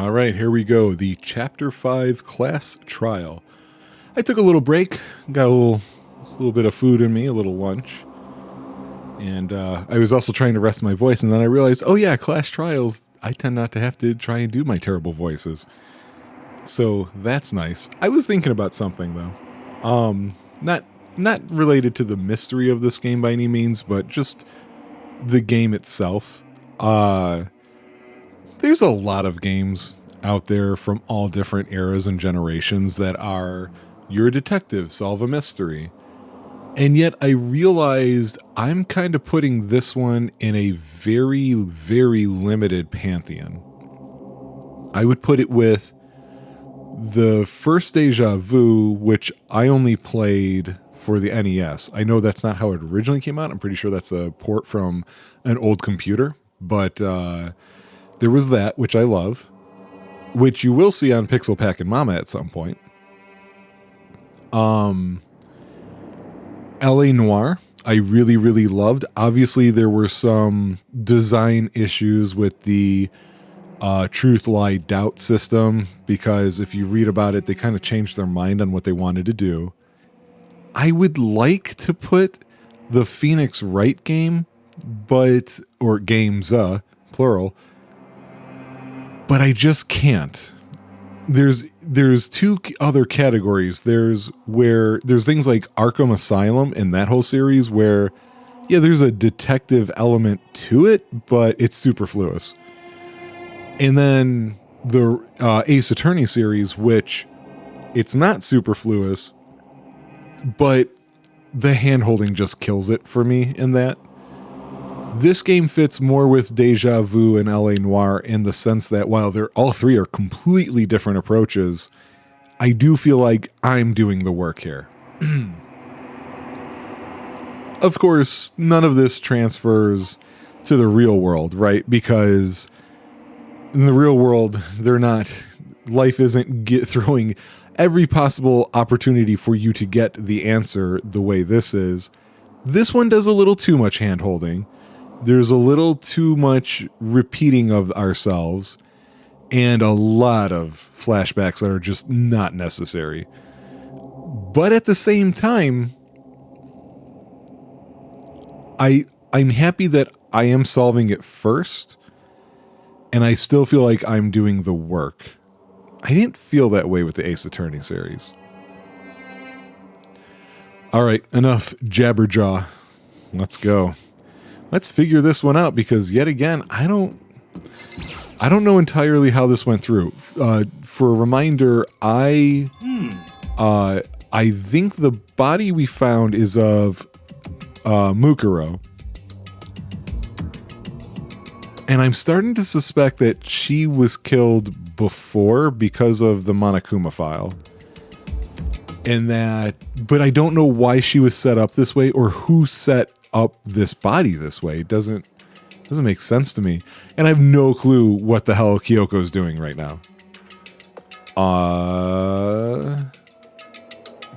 All right, here we go. The Chapter 5 class trial. I took a little break, got a little bit of food in me, a little lunch. And I was also trying to rest my voice, and then I realized, oh yeah, class trials, I tend not to have to try and do my terrible voices. So that's nice. I was thinking about something, though. Not related to the mystery of this game by any means, but just the game itself. There's a lot of games out there from all different eras and generations that are, you're a detective, solve a mystery. And yet I realized I'm kind of putting this one in a very, very limited pantheon. I would put it with the first Deja Vu, which I only played for the NES. I know that's not how it originally came out. I'm pretty sure that's a port from an old computer. But there was that, which I love, which you will see on Pixel Pack and Mama at some point. L.A. Noire, I really, really loved. Obviously, there were some design issues with the truth, lie, doubt system, because if you read about it, they kind of changed their mind on what they wanted to do. I would like to put the Phoenix Wright game, or games, plural, but I just can't. There's two other categories. There's things like Arkham Asylum and that whole series where, yeah, there's a detective element to it, but it's superfluous. And then the Ace Attorney series, which it's not superfluous, but the hand-holding just kills it for me in that. This game fits more with Deja Vu and L.A. Noire in the sense that while all three are completely different approaches, I do feel like I'm doing the work here. Of course, none of this transfers to the real world, right? Because in the real world, life isn't throwing every possible opportunity for you to get the answer the way this is. This one does a little too much hand-holding. There's a little too much repeating of ourselves and a lot of flashbacks that are just not necessary. But at the same time, I'm happy that I am solving it first, and I still feel like I'm doing the work. I didn't feel that way with the Ace Attorney series. All right, enough jabberjaw. Let's go. Let's figure this one out, because yet again, I don't know entirely how this went through. For a reminder, I think the body we found is of Mukuro. And I'm starting to suspect that she was killed before because of the Monokuma file. But I don't know why she was set up this way or who set up this body this way. It doesn't make sense to me. And I have no clue what the hell Kyoko's doing right now.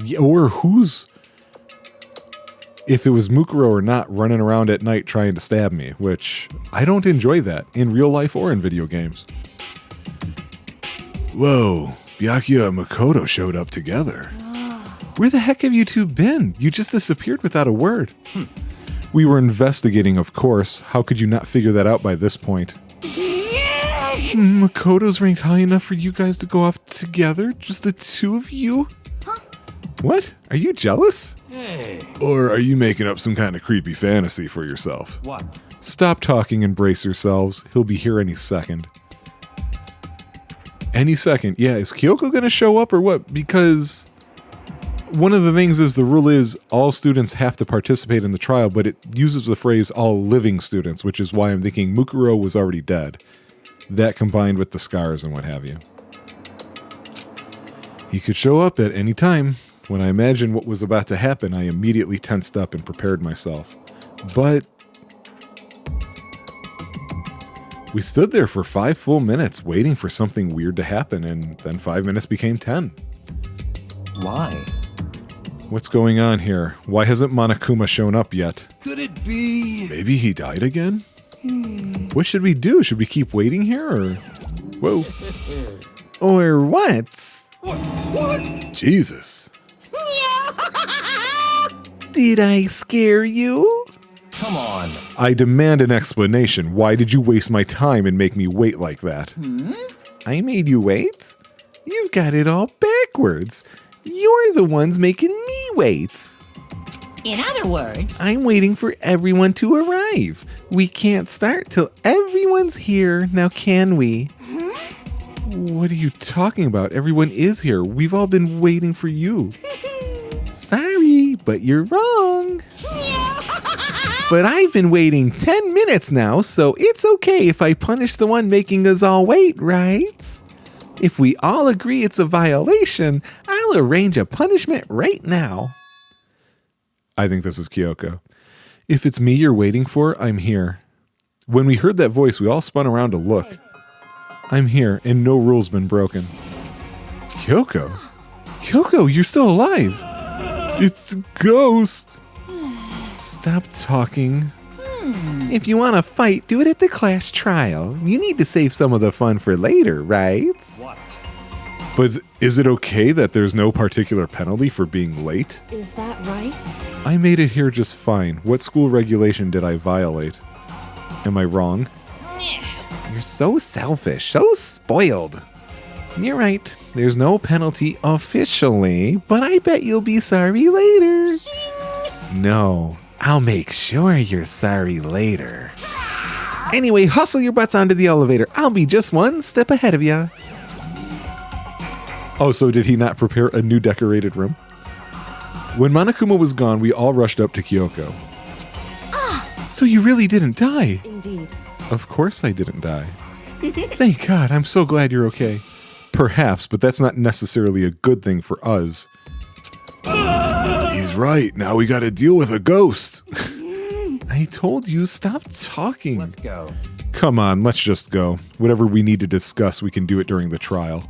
Yeah, or who's, if it was Mukuro or not, running around at night trying to stab me, which I don't enjoy that in real life or in video games. Whoa, Byakuya and Makoto showed up together. Where the heck have you two been? You just disappeared without a word. We were investigating, of course. How could you not figure that out by this point? Makoto's ranked high enough for you guys to go off together? Just the two of you? Huh? What? Are you jealous? Hey. Or are you making up some kind of creepy fantasy for yourself? What? Stop talking and brace yourselves. He'll be here any second. Any second. Yeah, is Kyoko gonna show up or what? Because one of the things is the rule is all students have to participate in the trial, but it uses the phrase all living students, which is why I'm thinking Mukuro was already dead. That combined with the scars and what have you. He could show up at any time. When I imagined what was about to happen, I immediately tensed up and prepared myself. But we stood there for 5 full minutes waiting for something weird to happen, and then 5 minutes became 10. Why? What's going on here? Why hasn't Monokuma shown up yet? Could it be? Maybe he died again? What should we do? Should we keep waiting here, or? Whoa. Or what? What? Jesus. Did I scare you? Come on. I demand an explanation. Why did you waste my time and make me wait like that? I made you wait? You've got it all backwards. You're the ones making me wait. In other words, I'm waiting for everyone to arrive. We can't start till everyone's here, now can we? What are you talking about? Everyone is here. We've all been waiting for you. Sorry, but you're wrong. But I've been waiting 10 minutes now, so it's okay if I punish the one making us all wait, right? If we all agree it's a violation, I'll arrange a punishment right now. I think this is Kyoko. If it's me you're waiting for, I'm here. When we heard that voice, we all spun around to look. I'm here, and no rule's been broken. Kyoko? Kyoko, you're still alive! It's a ghost! Stop talking. If you want to fight, do it at the class trial. You need to save some of the fun for later, right? What? But is it okay that there's no particular penalty for being late? Is that right? I made it here just fine. What school regulation did I violate? Am I wrong? You're so selfish, so spoiled. You're right. There's no penalty officially, but I bet you'll be sorry later. No, I'll make sure you're sorry later. Anyway, hustle your butts onto the elevator. I'll be just one step ahead of you. Oh, so did he not prepare a new decorated room? When Monokuma was gone, we all rushed up to Kyoko. So you really didn't die? Indeed. Of course I didn't die. Thank God, I'm so glad you're okay. Perhaps, but that's not necessarily a good thing for us. He's right, now we gotta deal with a ghost. I told you, stop talking. Let's go. Come on, let's just go. Whatever we need to discuss, we can do it during the trial.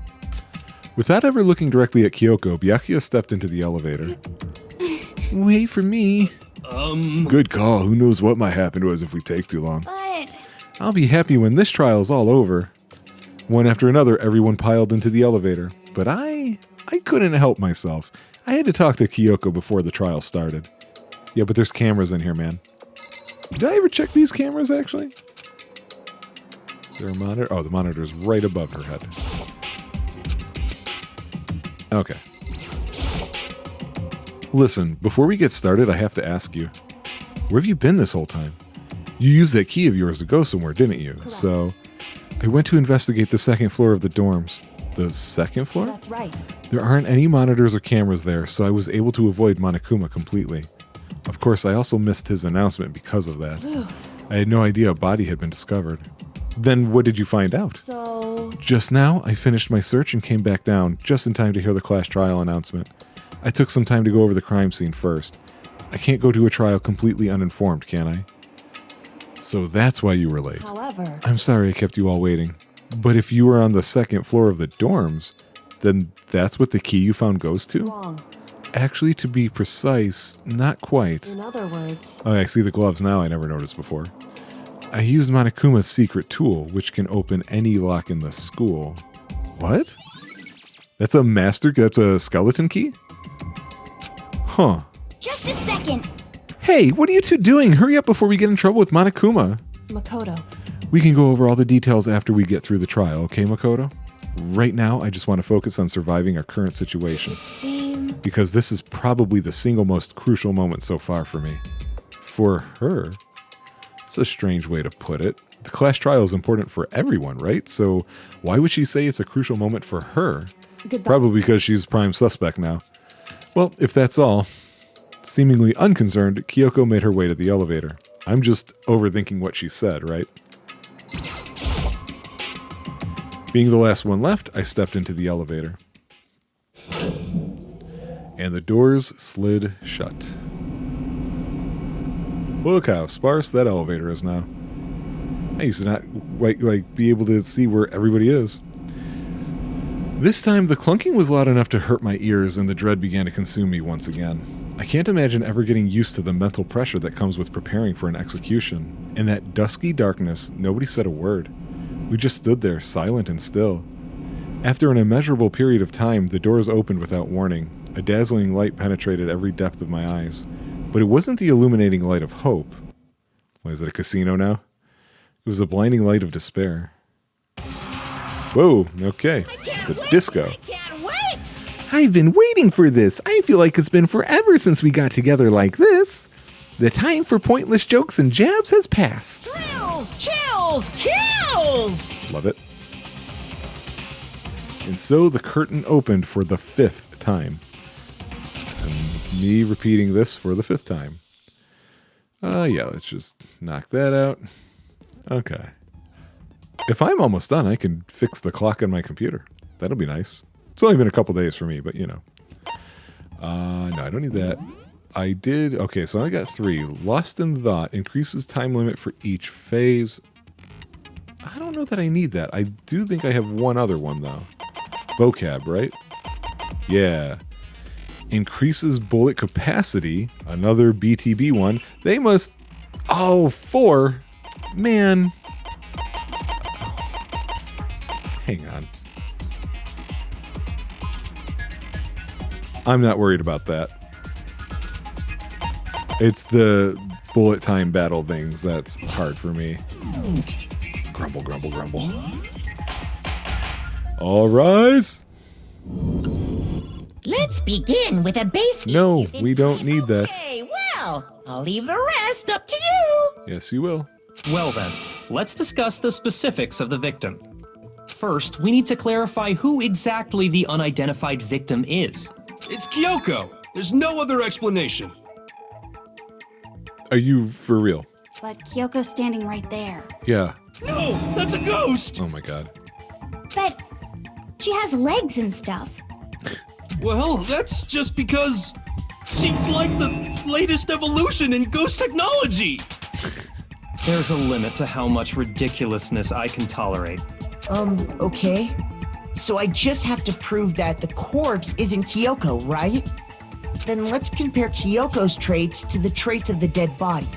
Without ever looking directly at Kyoko, Byakuya stepped into the elevator. Wait for me. Good call. Who knows what might happen to us if we take too long. But I'll be happy when this trial's all over. One after another, everyone piled into the elevator. But I couldn't help myself. I had to talk to Kyoko before the trial started. Yeah, but there's cameras in here, man. Did I ever check these cameras, actually? Is there a monitor? Oh, the monitor's right above her head. Okay. Listen, before we get started, I have to ask you, where have you been this whole time? You used that key of yours to go somewhere, didn't you? Correct. So, I went to investigate the second floor of the dorms. The second floor? that's right. There aren't any monitors or cameras there, so I was able to avoid Monokuma completely. Of course, I also missed his announcement because of that. I had no idea a body had been discovered. Then what did you find out? So, Just now, I finished my search and came back down, just in time to hear the class trial announcement. I took some time to go over the crime scene first. I can't go to a trial completely uninformed, can I? So that's why you were late. however, I'm sorry I kept you all waiting. But if you were on the second floor of the dorms, then that's what the key you found goes to? wrong. Actually, to be precise, not quite. In other words, Oh, I see the gloves now. I never noticed before. I used Monokuma's secret tool, which can open any lock in the school. What? That's a skeleton key? Huh. Just a second. Hey, what are you two doing? Hurry up before we get in trouble with Monokuma. Makoto. We can go over all the details after we get through the trial, okay, Makoto? Right now, I just want to focus on surviving our current situation, Seem because this is probably the single most crucial moment so far for me. For her? It's a strange way to put it. The class trial is important for everyone, right? So why would she say it's a crucial moment for her? goodbye. Probably because she's prime suspect now. Well, if that's all, seemingly unconcerned, Kyoko made her way to the elevator. I'm just overthinking what she said, right? Being the last one left, I stepped into the elevator. And the doors slid shut. Look how sparse that elevator is now. I used to not be able to see where everybody is. This time, the clunking was loud enough to hurt my ears, and the dread began to consume me once again. I can't imagine ever getting used to the mental pressure that comes with preparing for an execution. In that dusky darkness, nobody said a word. We just stood there, silent and still. After an immeasurable period of time, the doors opened without warning. A dazzling light penetrated every depth of my eyes. But it wasn't the illuminating light of hope. What, is it a casino now? It was the blinding light of despair. Whoa, okay. It's a disco. I can't wait! I've been waiting for this. I feel like it's been forever since we got together like this. The time for pointless jokes and jabs has passed. Thrills, chills, kills! Love it. And so the curtain opened for the 5th time. And me repeating this for the 5th time. Yeah, let's just knock that out. Okay. If I'm almost done, I can fix the clock on my computer. That'll be nice. It's only been a couple days for me, but you know. No, I don't need that. I did... Okay, so I got 3. Lost in Thought increases time limit for each phase. I don't know that I need that. I do think I have one other one, though. Vocab, right? Yeah. Increases bullet capacity. Another BTB one. They must... Oh, 4. Man. Hang on. I'm not worried about that. It's the bullet time battle things that's hard for me. Grumble, grumble, grumble. All rise. Let's begin with a base... No, we don't need that. Okay, well, I'll leave the rest up to you. Yes, you will. Well then, let's discuss the specifics of the victim. First, we need to clarify who exactly the unidentified victim is. It's Kyoko. There's no other explanation. Are you for real? But Kyoko's standing right there. Yeah. No, that's a ghost! Oh my god. But she has legs and stuff. Well, that's just because she's like the latest evolution in ghost technology. There's a limit to how much ridiculousness I can tolerate. Okay. So I just have to prove that the corpse isn't Kyoko, right? Then let's compare Kyoko's traits to the traits of the dead body.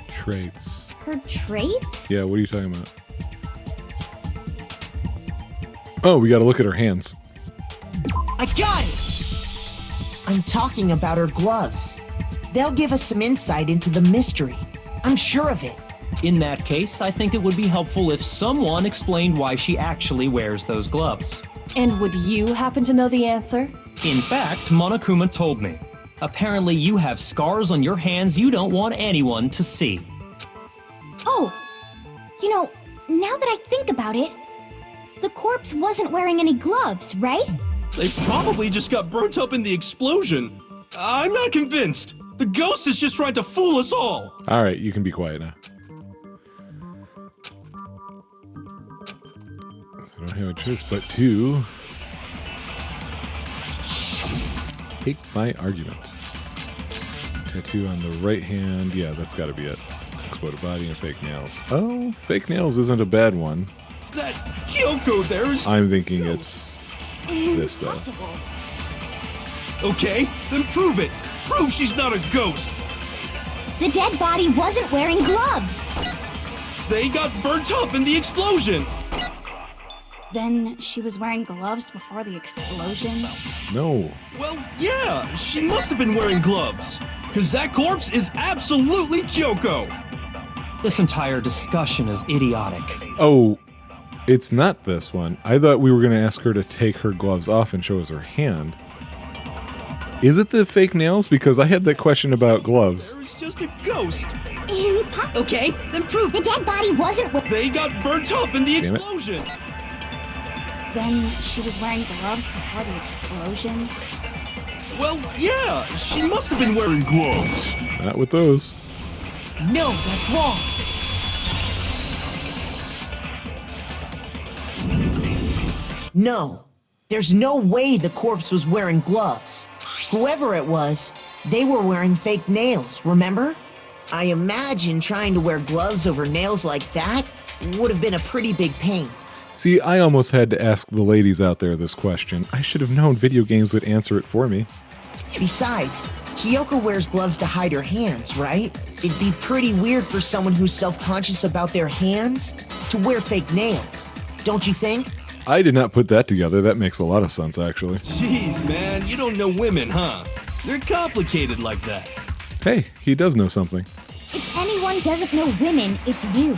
Traits. Her traits? Yeah, what are you talking about? Oh, we gotta look at her hands. I got it! I'm talking about her gloves. They'll give us some insight into the mystery. I'm sure of it. In that case, I think it would be helpful if someone explained why she actually wears those gloves. And would you happen to know the answer? In fact, Monokuma told me. Apparently you have scars on your hands you don't want anyone to see. Oh, you know, now that I think about it, the corpse wasn't wearing any gloves, right? They probably just got burnt up in the explosion. I'm not convinced. The ghost is just trying to fool us all. All right, you can be quiet now. So I don't have a choice but to take my argument. Tattoo on the right hand. Yeah, that's got to be it. Exploded body and fake nails. Oh, fake nails isn't a bad one. That Kyoko there is... I'm thinking it's this, though. Okay, then prove it. Prove she's not a ghost. The dead body wasn't wearing gloves. They got burnt up in the explosion. Then she was wearing gloves before the explosion? No. Well, yeah, she must have been wearing gloves. Because that corpse is absolutely Kyoko. This entire discussion is idiotic. Oh, it's not this one. I thought we were going to ask her to take her gloves off and show us her hand. Is it the fake nails? Because I had that question about gloves. There's just a ghost. Okay, then prove The dead body wasn't They got burnt up in the Damn it. explosion. Then she was wearing gloves before the explosion? Well, yeah, she must have been wearing gloves. Not with those. No, that's wrong. No, there's no way the corpse was wearing gloves. Whoever it was, they were wearing fake nails, remember? I imagine trying to wear gloves over nails like that would have been a pretty big pain. See, I almost had to ask the ladies out there this question. I should have known video games would answer it for me. Besides, Kyoko wears gloves to hide her hands, right? It'd be pretty weird for someone who's self-conscious about their hands to wear fake nails. Don't you think? I did not put that together. That makes a lot of sense, actually. Jeez, man, you don't know women, huh? They're complicated like that. Hey, he does know something. If anyone doesn't know women, it's you.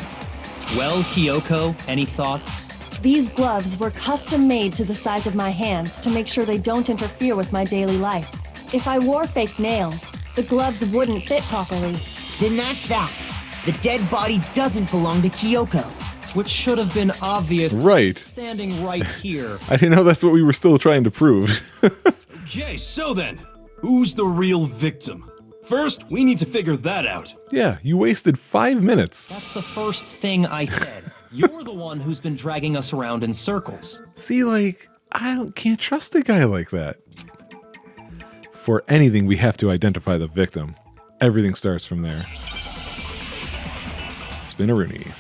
Well, Kyoko, any thoughts? These gloves were custom made to the size of my hands to make sure they don't interfere with my daily life. If I wore fake nails, the gloves wouldn't fit properly. Then that's that. The dead body doesn't belong to Kyoko. Which should have been obvious. Right. Standing right here. I didn't know that's what we were still trying to prove. Okay, so then, who's the real victim? First, we need to figure that out. Yeah, you wasted 5 minutes. That's the first thing I said. You're the one who's been dragging us around in circles. See, like, can't trust a guy like that. For anything, we have to identify the victim. Everything starts from there. Spinneroonie.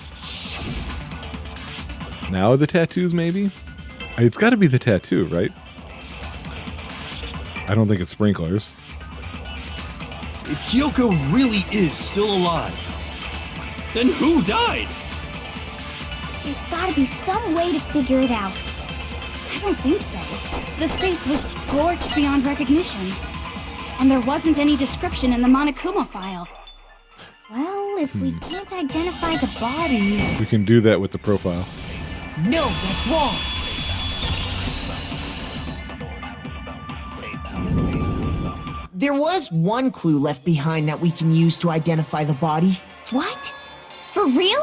Now the tattoos, maybe? It's got to be the tattoo, right? I don't think it's sprinklers. If Kyoko really is still alive, then who died? There's gotta be some way to figure it out. I don't think so. The face was scorched beyond recognition. And there wasn't any description in the Monokuma file. Well, if we can't identify the body... We can do that with the profile. No, that's wrong. There was one clue left behind that we can use to identify the body. What? For real?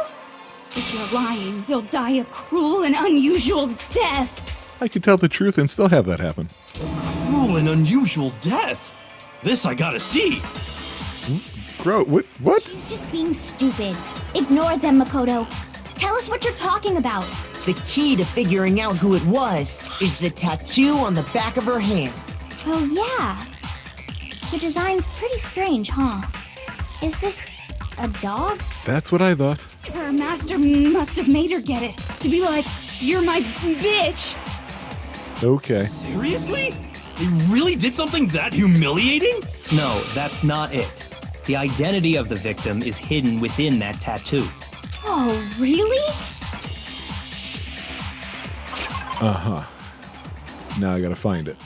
If you're lying, you'll die a cruel and unusual death. I could tell the truth and still have that happen. Cruel and unusual death. This I gotta see. Bro, what? She's just being stupid. Ignore them, Makoto. Tell us what you're talking about. The key to figuring out who it was is the tattoo on the back of her hand. Oh, yeah. The design's pretty strange, huh? Is this a dog? That's what I thought. Her master must have made her get it. To be like, you're my bitch. Okay. Seriously? They really did something that humiliating? No, that's not it. The identity of the victim is hidden within that tattoo. Oh, really? Uh-huh. Now I gotta find it.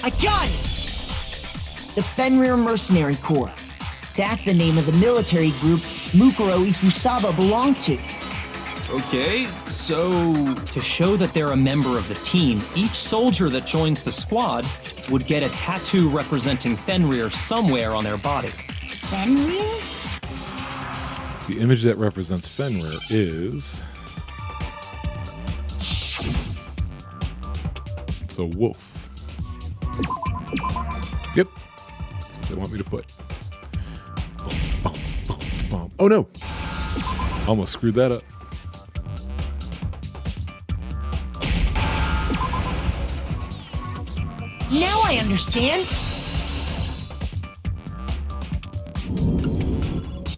I got it! The Fenrir Mercenary Corps. That's the name of the military group Mukuro Ikusaba belonged to. Okay, so... To show that they're a member of the team, each soldier that joins the squad would get a tattoo representing Fenrir somewhere on their body. Fenrir? The image that represents Fenrir is... It's a wolf. Yep. That's what they want me to put. Boom, boom, boom, boom. Oh no! Almost screwed that up. Now I understand.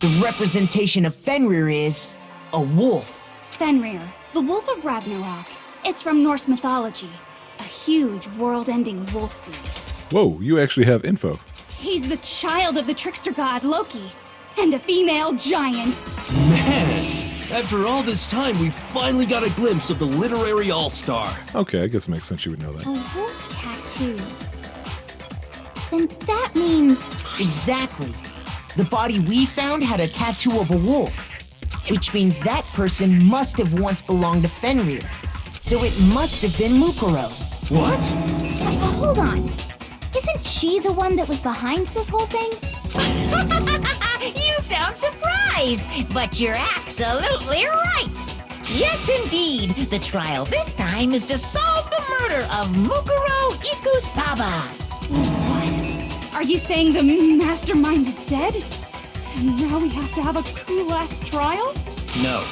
The representation of Fenrir is a wolf. Fenrir, the Wolf of Ragnarok. It's from Norse mythology. A huge, world-ending wolf beast. Whoa, you actually have info. He's the child of the trickster god Loki, and a female giant. Man, after all this time, we finally got a glimpse of the literary all-star. Okay, I guess it makes sense you would know that. A wolf tattoo. Then that means... Exactly. The body we found had a tattoo of a wolf, which means that person must have once belonged to Fenrir. So it must have been Mukuro. What? Hold on. Isn't she the one that was behind this whole thing? You sound surprised, but you're absolutely right. Yes, indeed. The trial this time is to solve the murder of Mukuro Ikusaba. What? Are you saying the mastermind is dead? And now we have to have a cool-ass trial? No.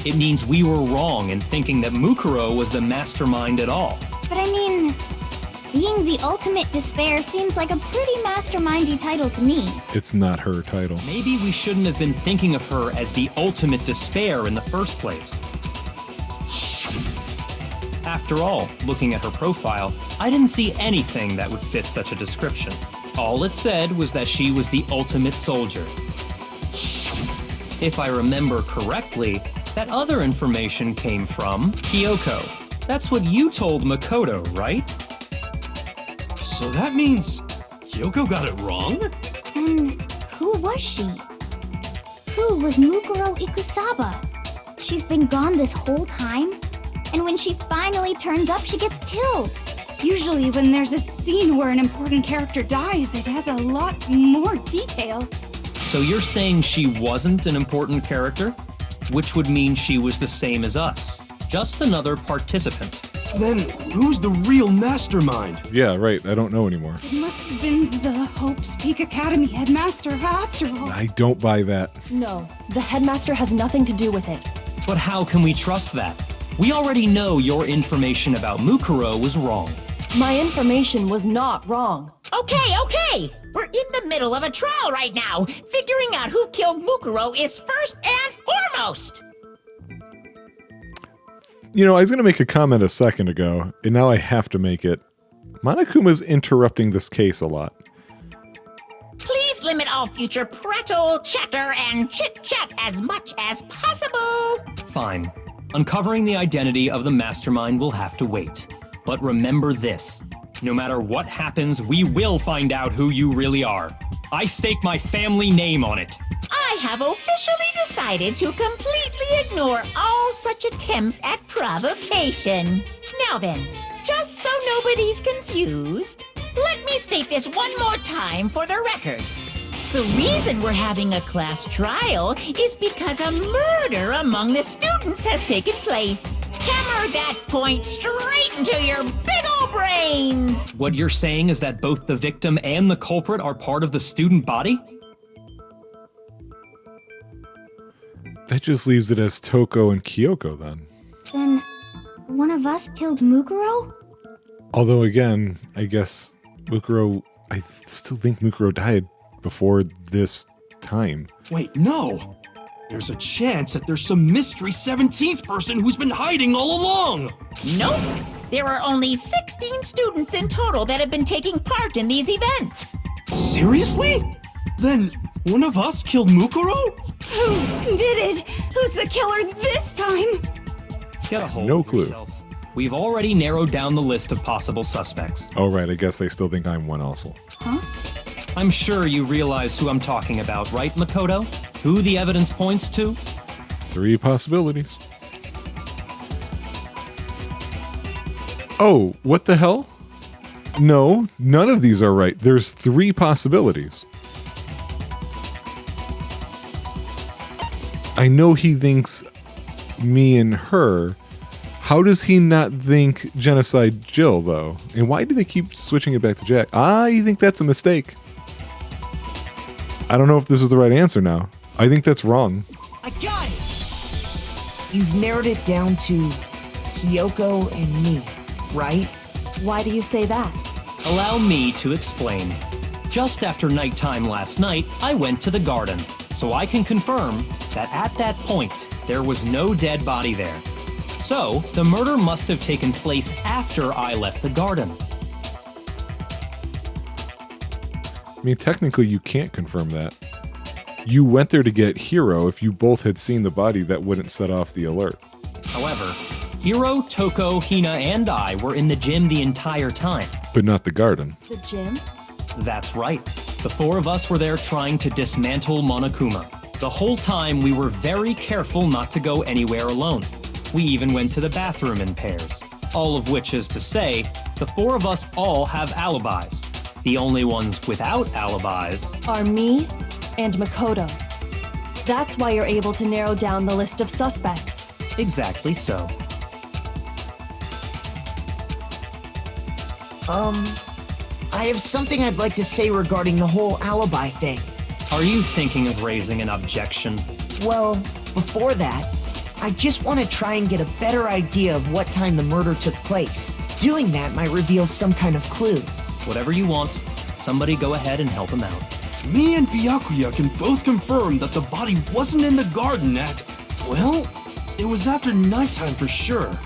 It means we were wrong in thinking that Mukuro was the mastermind at all. But I mean, being the ultimate despair seems like a pretty mastermindy title to me. It's not her title. Maybe we shouldn't have been thinking of her as the ultimate despair in the first place. After all, looking at her profile, I didn't see anything that would fit such a description. All it said was that she was the ultimate soldier. If I remember correctly, that other information came from Kyoko. That's what you told Makoto, right? So that means Kyoko got it wrong? Then who was she? Who was Mukuro Ikusaba? She's been gone this whole time? And when she finally turns up, she gets killed. Usually when there's a scene where an important character dies, it has a lot more detail. So you're saying she wasn't an important character? Which would mean she was the same as us. Just another participant. Then who's the real mastermind? Yeah, right. I don't know anymore. It must have been the Hope's Peak Academy headmaster after all. I don't buy that. No, the headmaster has nothing to do with it. But how can we trust that? We already know your information about Mukuro was wrong. My information was not wrong. Okay. We're in the middle of a trial right now. Figuring out who killed Mukuro is first and foremost. You know, I was going to make a comment a second ago, and now I have to make it. Monokuma's interrupting this case a lot. Please limit all future prattle, chatter, and chit-chat as much as possible. Fine. Uncovering the identity of the mastermind will have to wait. But remember this. No matter what happens, we will find out who you really are. I stake my family name on it. I have officially decided to completely ignore all such attempts at provocation. Now then, just so nobody's confused, let me state this one more time for the record. The reason we're having a class trial is because a murder among the students has taken place. Hammer that point straight into your big ol' brains! What you're saying is that both the victim and the culprit are part of the student body? That just leaves it as Toko and Kyoko then. Then one of us killed Mukuro? Although again, I guess Mukuro, I still think Mukuro died before this time. Wait, no! There's a chance that there's some mystery 17th person who's been hiding all along! Nope! There are only 16 students in total that have been taking part in these events. Seriously? Then one of us killed Mukuro? Who did it? Who's the killer this time? Get a hold No of clue. yourself. We've already narrowed down the list of possible suspects. Oh right, I guess they still think I'm one also. Huh? I'm sure you realize who I'm talking about, right, Makoto? Who the evidence points to? 3 possibilities. Oh, what the hell? No, none of these are right. There's 3 possibilities. I know he thinks me and her. How does he not think Genocide Jill, though? And why do they keep switching it back to Jack? I think that's a mistake. I don't know if this is the right answer now. I think that's wrong. I got it! You've narrowed it down to Kyoko and me, right? Why do you say that? Allow me to explain. Just after nighttime last night, I went to the garden, so I can confirm that at that point, there was no dead body there. So, the murder must have taken place after I left the garden. I mean, technically, you can't confirm that. You went there to get Hiro. If you both had seen the body, that wouldn't set off the alert. However, Hiro, Toko, Hina, and I were in the gym the entire time. But not the garden. The gym? That's right. The 4 of us were there trying to dismantle Monokuma. The whole time, we were very careful not to go anywhere alone. We even went to the bathroom in pairs. All of which is to say, the 4 of us all have alibis. The only ones without alibis Are me and Makoto. That's why you're able to narrow down the list of suspects. exactly so. I have something I'd like to say regarding the whole alibi thing. Are you thinking of raising an objection? Well, before that, I just want to try and get a better idea of what time the murder took place. Doing that might reveal some kind of clue. Whatever you want. Somebody go ahead and help him out. Me and Byakuya can both confirm that the body wasn't in the garden at... Well, it was after nighttime for sure.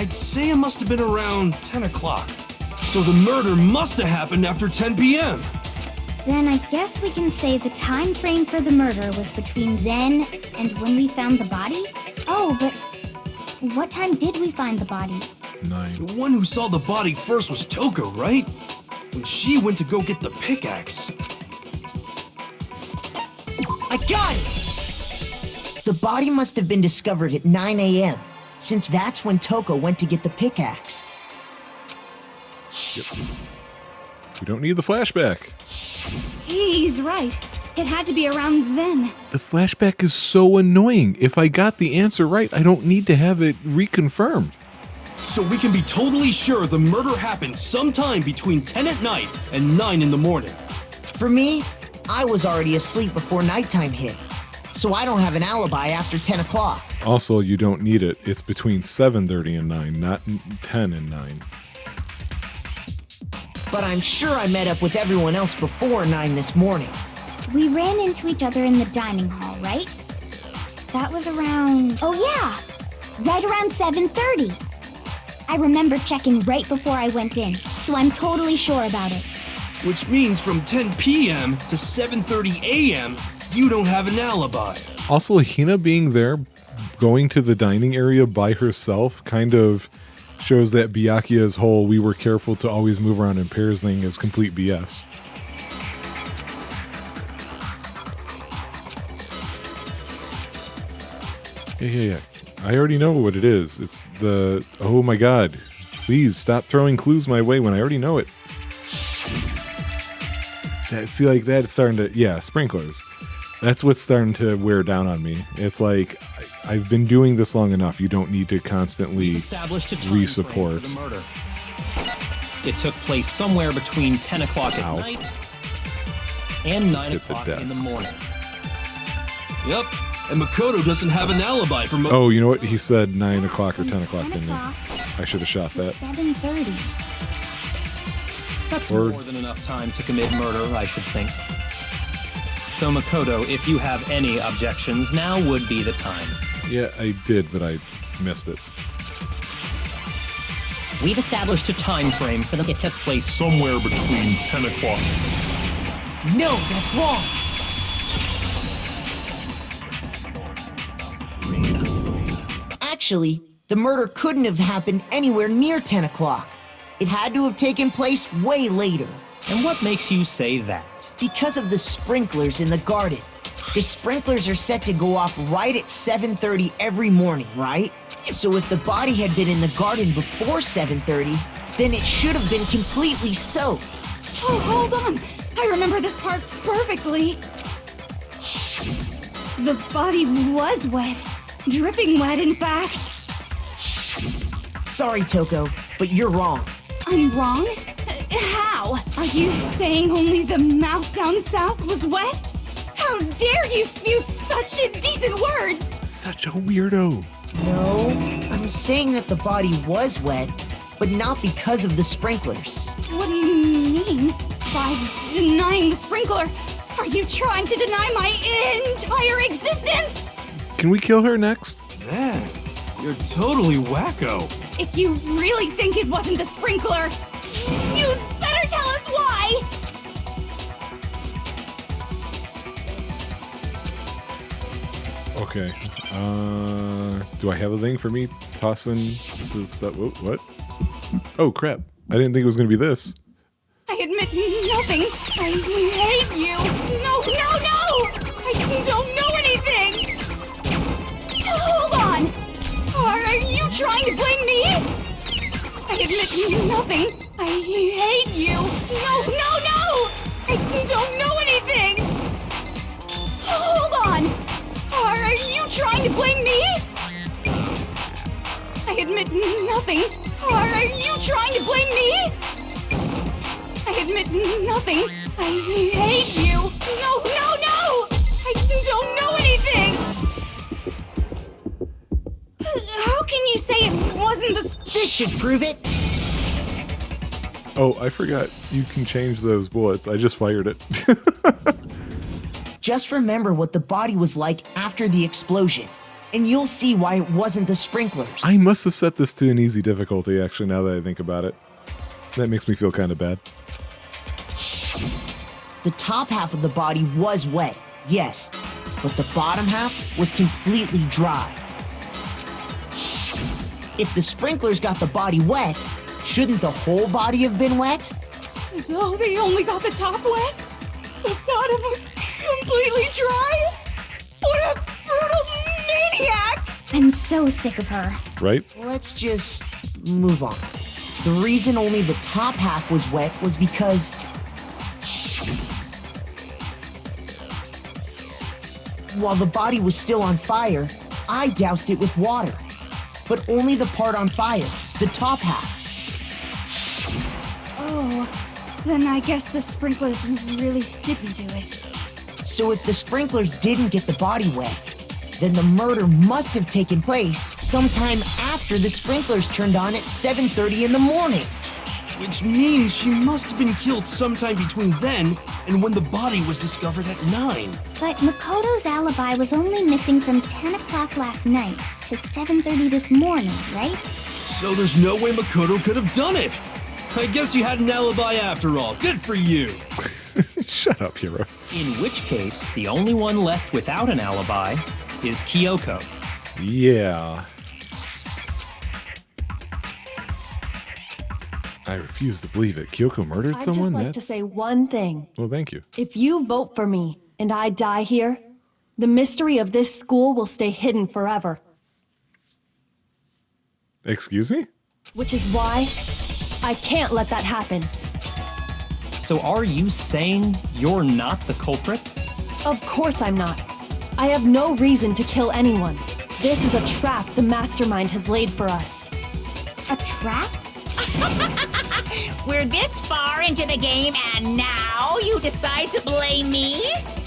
I'd say it must have been around 10 o'clock. So the murder must have happened after 10 p.m. Then I guess we can say the time frame for the murder was between then and when we found the body? Oh, but what time did we find the body? 9. The one who saw the body first was Toko, right? When she went to go get the pickaxe. I got it! The body must have been discovered at 9 a.m., since that's when Toko went to get the pickaxe. We don't need the flashback. He's right. It had to be around then. The flashback is so annoying. If I got the answer right, I don't need to have it reconfirmed. So we can be totally sure the murder happened sometime between 10 at night and 9 in the morning. For me, I was already asleep before nighttime hit, so I don't have an alibi after 10 o'clock. Also, you don't need it. It's between 7:30 and 9, not 10 and 9. But I'm sure I met up with everyone else before 9 this morning. We ran into each other in the dining hall, right? That was around... Oh yeah! Right around 7:30. I remember checking right before I went in, so I'm totally sure about it. Which means from 10 p.m. to 7:30 a.m., you don't have an alibi. Also, Hina being there, going to the dining area by herself, kind of shows that Byakuya's whole "we were careful to always move around in pairs" thing is complete BS. Yeah. I already know what it is. It's the... Oh my god. Please, stop throwing clues my way when I already know it. See, like that, it's starting to... Yeah, sprinklers. That's what's starting to wear down on me. It's like, I've been doing this long enough. You don't need to constantly Established a time re-support. frame for the murder. It took place somewhere between 10 o'clock at Ow. night and 9 hit the o'clock in the desk. morning. Yep, and Makoto doesn't have an alibi for Oh, you know what? He said 9 o'clock or 10 o'clock, 10 didn't he? o'clock I should have shot that. 7:30. That's Or- more than enough time to commit murder, I should think. So Makoto, if you have any objections, now would be the time. Yeah, I did, but I missed it. We've established a time frame for them. It took place somewhere between 10 o'clock. No, that's wrong! Actually, the murder couldn't have happened anywhere near 10 o'clock. It had to have taken place way later. And what makes you say that? Because of the sprinklers in the garden. The sprinklers are set to go off right at 7:30 every morning, right? So if the body had been in the garden before 7:30, then it should have been completely soaked. Oh, hold on. I remember this part perfectly. The body was wet. Dripping wet, in fact. Sorry, Toko, but you're wrong. I'm wrong? How? Are you saying only the mouth down south was wet? How dare you spew such indecent words? Such a weirdo. No, I'm saying that the body was wet, but not because of the sprinklers. What do you mean? By denying the sprinkler, are you trying to deny my entire existence? Can we kill her next? Man, you're totally wacko. If you really think it wasn't the sprinkler, you'd better tell us why! Okay. Do I have a thing for me tossing the stuff? Whoa, what? Oh, crap. I didn't think it was going to be this. I admit nothing. I hate you. No! I don't know anything. Hold on. Are you trying to blame me? I admit nothing. I hate you. No! I don't know anything. Hold on. Are you trying to blame me? I admit nothing. Are you trying to blame me? I admit nothing. I hate you. No! I don't know anything. How can you say it wasn't the... This should prove it. Oh, I forgot. You can change those bullets. I just fired it. Just remember what the body was like after the explosion. and you'll see why it wasn't the sprinklers. I must have set this to an easy difficulty, actually, now that I think about it. That makes me feel kind of bad. The top half of the body was wet, yes, but the bottom half was completely dry. If the sprinklers got the body wet, shouldn't the whole body have been wet? So they only got the top wet? The bottom was completely dry? What a brutal maniac! I'm so sick of her. Right? Let's just move on. The reason only the top half was wet was because while the body was still on fire, I doused it with water. But only the part on fire, the top half. Oh, then I guess the sprinklers really didn't do it. So if the sprinklers didn't get the body wet, then the murder must have taken place sometime after the sprinklers turned on at 7:30 in the morning. Which means she must have been killed sometime between then and when the body was discovered at 9. But Makoto's alibi was only missing from 10 o'clock last night to 7:30 this morning, right? So there's no way Makoto could have done it. I guess you had an alibi after all. Good for you. Shut up, hero. In which case, the only one left without an alibi is Kyoko. Yeah. I refuse to believe it. Kyoko murdered I'd someone? just like to say one thing. Well, thank you. If you vote for me and I die here, the mystery of this school will stay hidden forever. Excuse me? Which is why I can't let that happen. So are you saying you're not the culprit? Of course I'm not. I have no reason to kill anyone. This is a trap the mastermind has laid for us. A trap? We're this far into the game and now you decide to blame me?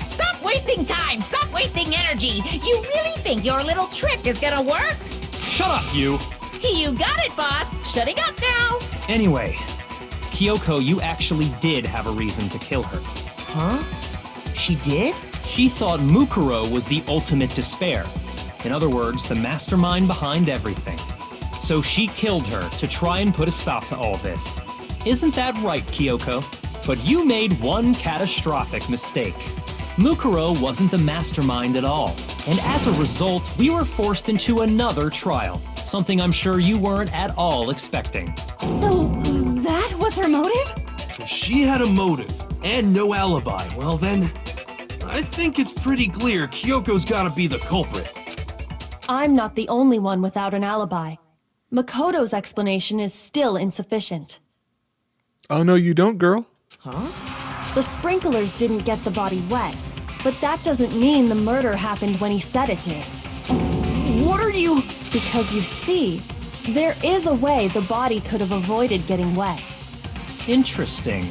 Stop wasting time! Stop wasting energy! You really think your little trick is gonna work? Shut up, you! You got it, boss! Shutting up now! Anyway, Kyoko, you actually did have a reason to kill her. Huh? She did? She thought Mukuro was the ultimate despair. In other words, the mastermind behind everything. So she killed her to try and put a stop to all this. Isn't that right, Kyoko? But you made one catastrophic mistake. Mukuro wasn't the mastermind at all. And as a result, we were forced into another trial. Something I'm sure you weren't at all expecting. So that was her motive? If she had a motive and no alibi, well then, I think it's pretty clear Kyoko's gotta be the culprit. I'm not the only one without an alibi. Makoto's explanation is still insufficient. Oh, no, you don't, girl. The sprinklers didn't get the body wet, but that doesn't mean the murder happened when he said it did. What are you... Because you see, there is a way the body could have avoided getting wet. Interesting.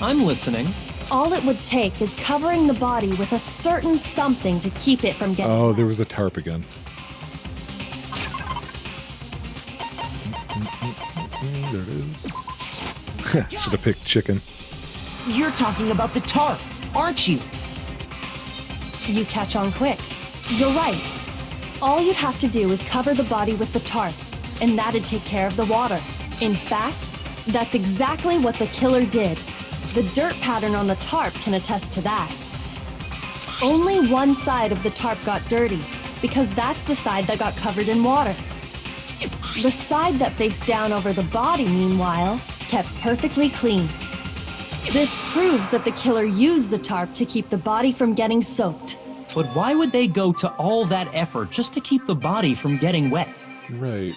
I'm listening. All it would take is covering the body with a certain something to keep it from getting Oh, wet. there was a tarp again. There it is. Should have picked chicken. You're talking about the tarp, aren't you? You catch on quick. You're right. All you'd have to do is cover the body with the tarp, and that'd take care of the water. In fact, that's exactly what the killer did. The dirt pattern on the tarp can attest to that. Only one side of the tarp got dirty, because that's the side that got covered in water. The side that faced down over the body, meanwhile, kept perfectly clean. This proves that the killer used the tarp to keep the body from getting soaked. But why would they go to all that effort just to keep the body from getting wet? Right.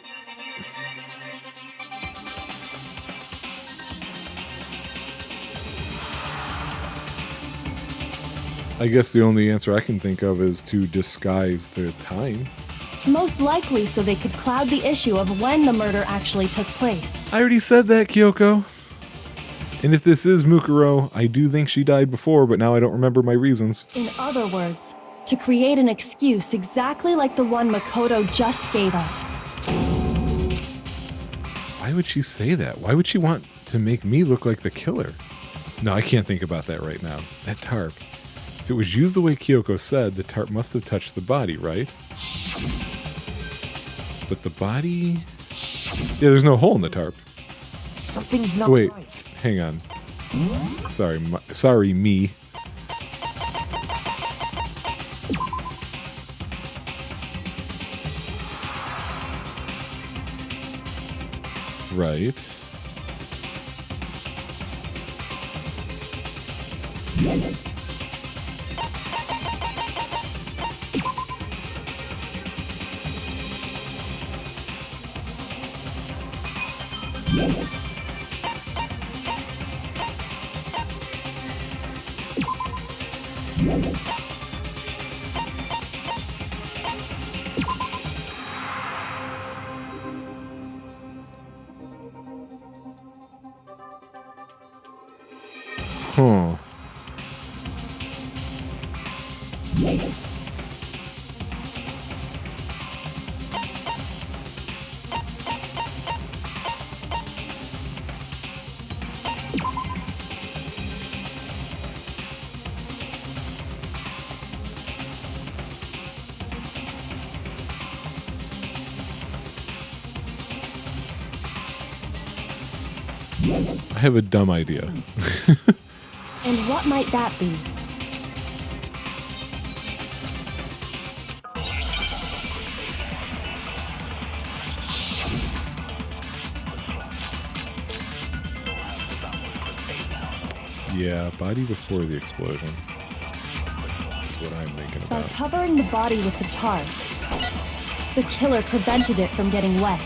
I guess the only answer I can think of is to disguise the time. Most likely so they could cloud the issue of when the murder actually took place. I already said that, Kyoko. And if this is Mukuro, I do think she died before, but now I don't remember my reasons. In other words, to create an excuse exactly like the one Makoto just gave us. Why would she say that? Why would she want to make me look like the killer? No, I can't think about that right now. That tarp. If it was used the way Kyoko said, the tarp must have touched the body, right? But the body... Yeah, there's no hole in the tarp. Something's not Wait, right. hang on. Sorry, me. Right. Huh. I have a dumb idea. And what might that be? Yeah, body before the explosion. Is what I'm thinking By about. covering the body with the tarp, the killer prevented it from getting wet.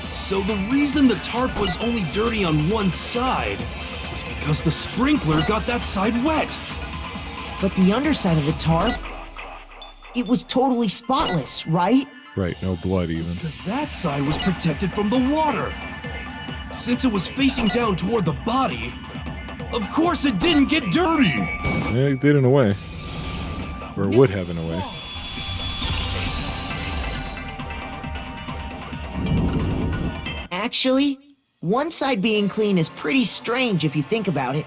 So the reason the tarp was only dirty on one side is because the sprinkler got that side wet. But the underside of the tarp, it was totally spotless, right? Right, no blood even. Because that side was protected from the water. Since it was facing down toward the body, of course it didn't get dirty. Yeah, it did in a way. Or it would have in a way. Actually, one side being clean is pretty strange if you think about it.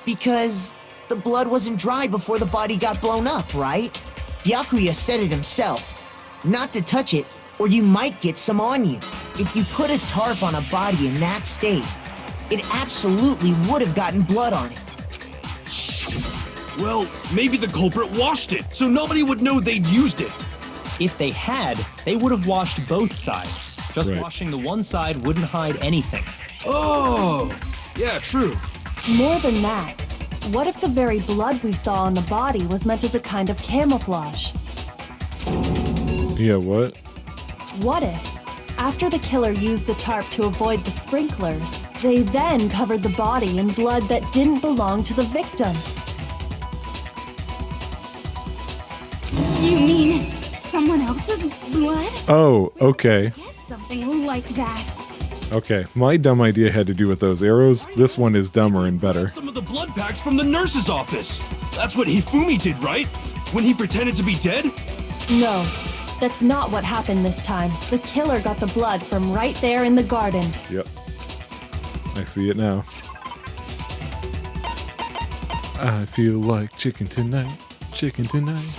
Because the blood wasn't dry before the body got blown up, right? Byakuya said it himself. Not to touch it, or you might get some on you. If you put a tarp on a body in that state, it absolutely would have gotten blood on it. Well, maybe the culprit washed it, so nobody would know they'd used it. If they had, they would have washed both sides. Just Right. washing the one side wouldn't hide anything. Oh, yeah, true. More than that, what if the very blood we saw on the body was meant as a kind of camouflage? Yeah, what? What if, after the killer used the tarp to avoid the sprinklers, they then covered the body in blood that didn't belong to the victim? You mean someone else's blood? Oh, okay. Get something like that. Okay. My dumb idea had to do with those arrows. This one is dumber and better. Some of the blood packs from the nurse's office. That's what Hifumi did, right? When he pretended to be dead? No, that's not what happened this time. The killer got the blood from right there in the garden. Yep. I see it now. I feel like chicken tonight. Chicken tonight.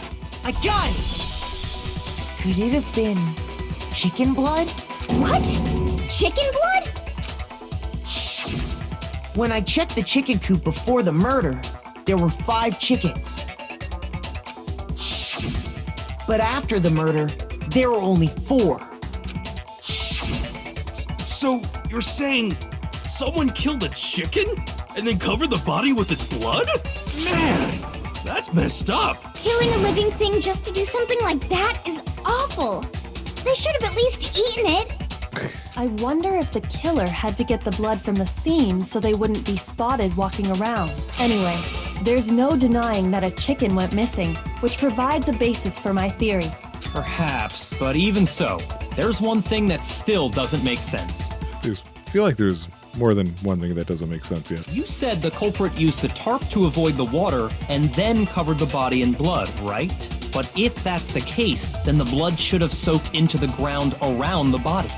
I got it! Could it have been chicken blood? What? Chicken blood? When I checked the chicken coop before the murder, there were 5 chickens. But after the murder, there were only 4. So you're saying someone killed a chicken and then covered the body with its blood? Man, that's messed up. Killing a living thing just to do something like that is awful. They should have at least eaten it. I wonder if the killer had to get the blood from the scene so they wouldn't be spotted walking around. Anyway, there's no denying that a chicken went missing, which provides a basis for my theory. Perhaps, but even so, there's one thing that still doesn't make sense. I feel like there's more than one thing that doesn't make sense yet. You said the culprit used the tarp to avoid the water and then covered the body in blood, right? But if that's the case, then the blood should have soaked into the ground around the body.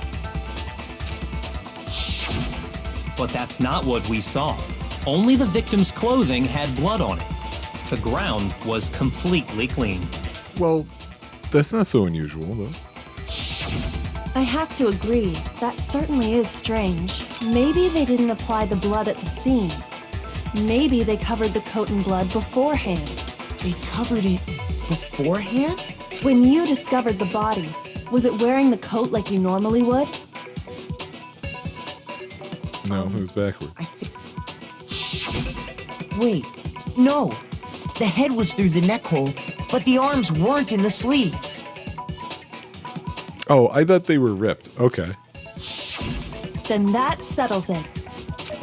But that's not what we saw. Only the victim's clothing had blood on it. The ground was completely clean. Well, that's not so unusual, though. I have to agree, that certainly is strange. Maybe they didn't apply the blood at the scene. Maybe they covered the coat in blood beforehand. They covered it beforehand? When you discovered the body, was it wearing the coat like you normally would? No, it was backward. I think... Wait, no. The head was through the neck hole, but the arms weren't in the sleeves. Oh, I thought they were ripped. Okay. Then that settles it.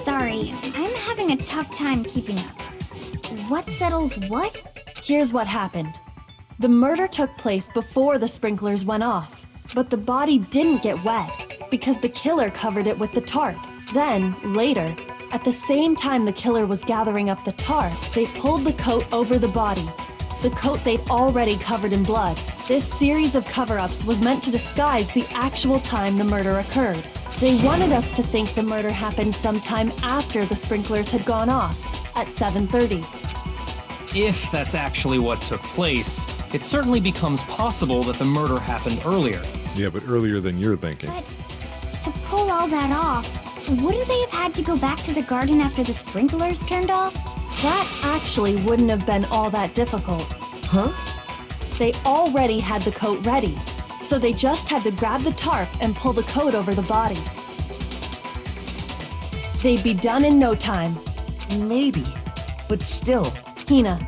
Sorry, I'm having a tough time keeping up. What settles what? Here's what happened. The murder took place before the sprinklers went off, but the body didn't get wet because the killer covered it with the tarp. Then, later, at the same time the killer was gathering up the tarp, they pulled the coat over the body. The coat they'd already covered in blood. This series of cover-ups was meant to disguise the actual time the murder occurred. They wanted us to think the murder happened sometime after the sprinklers had gone off, at 7:30. If that's actually what took place, it certainly becomes possible that the murder happened earlier. Yeah, but earlier than you're thinking. But to pull all that off, wouldn't they have had to go back to the garden after the sprinklers turned off? That actually wouldn't have been all that difficult. Huh? They already had the coat ready, so they just had to grab the tarp and pull the coat over the body. They'd be done in no time. Maybe, but still. Hina,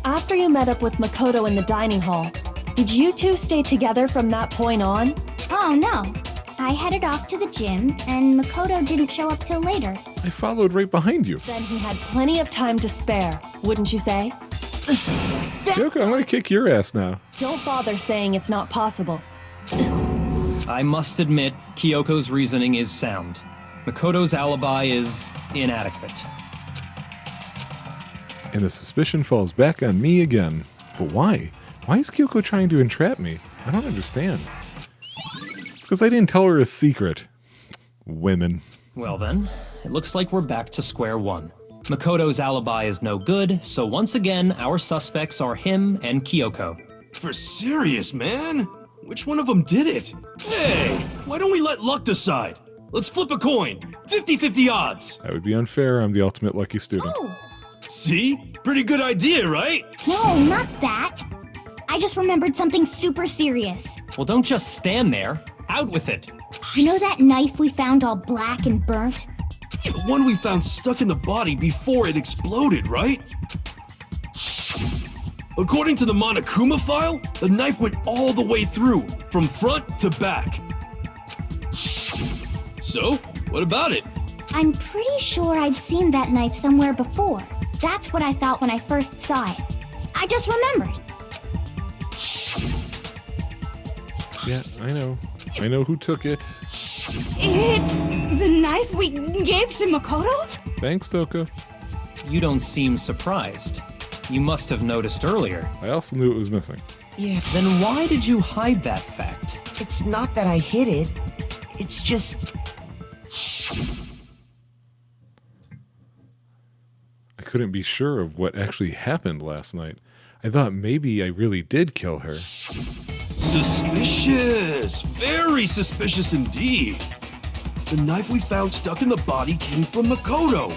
after you met up with Makoto in the dining hall, did you two stay together from that point on? Oh no. I headed off to the gym, and Makoto didn't show up till later. I followed right behind you. Then he had plenty of time to spare, wouldn't you say? Kyoko, I'm gonna kick your ass now. Don't bother saying it's not possible. I must admit, Kyoko's reasoning is sound. Makoto's alibi is inadequate. And the suspicion falls back on me again. But why? Why is Kyoko trying to entrap me? I don't understand. Because I didn't tell her a secret. Women. Well then, it looks like we're back to square one. Makoto's alibi is no good, so once again, our suspects are him and Kyoko. For serious, man? Which one of them did it? Hey, why don't we let luck decide? Let's flip a coin. 50-50 odds. That would be unfair. I'm the ultimate lucky student. Oh, See? Pretty good idea, right? no, not that. I just remembered something super serious. Well, don't just stand there. Out with it. You know that knife we found all black and burnt? The one we found stuck in the body before it exploded, right? According to the Monokuma file, the knife went all the way through, from front to back. So, what about it? I'm pretty sure I'd seen that knife somewhere before. That's what I thought when I first saw it. I just remembered. Yeah, I know. I know who took it. It's the knife we gave to Makoto? Thanks, Toko. You don't seem surprised. You must have noticed earlier. I also knew it was missing. Yeah, Then why did you hide that fact? it's not that I hid it. It's just... I couldn't be sure of what actually happened last night. I thought maybe I really did kill her. Suspicious! Very suspicious indeed. The knife we found stuck in the body came from Makoto.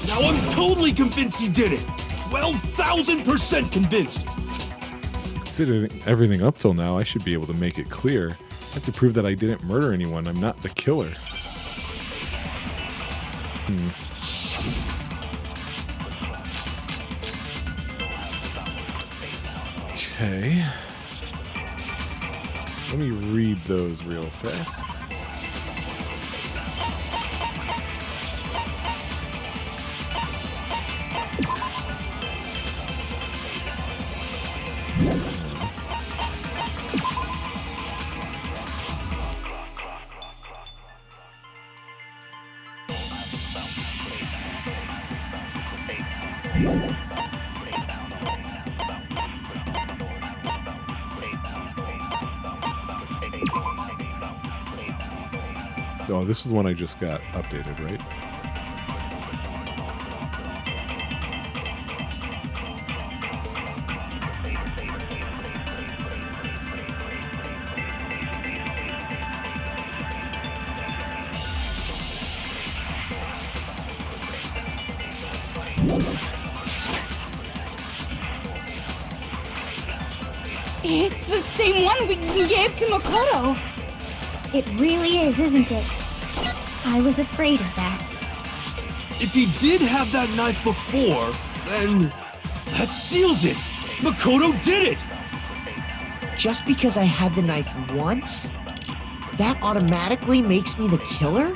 Now I'm totally convinced he did it. 12,000% convinced. Considering everything up till now, I should be able to make it clear. I have to prove that I didn't murder anyone. I'm not the killer. Okay. Let me read those real fast. Oh, this is the one I just got updated, right? It's the same one we gave to Makoto. It really is, isn't it? I was afraid of that. If he did have that knife before, then that seals it. Makoto did it. Just because I had the knife once, that automatically makes me the killer?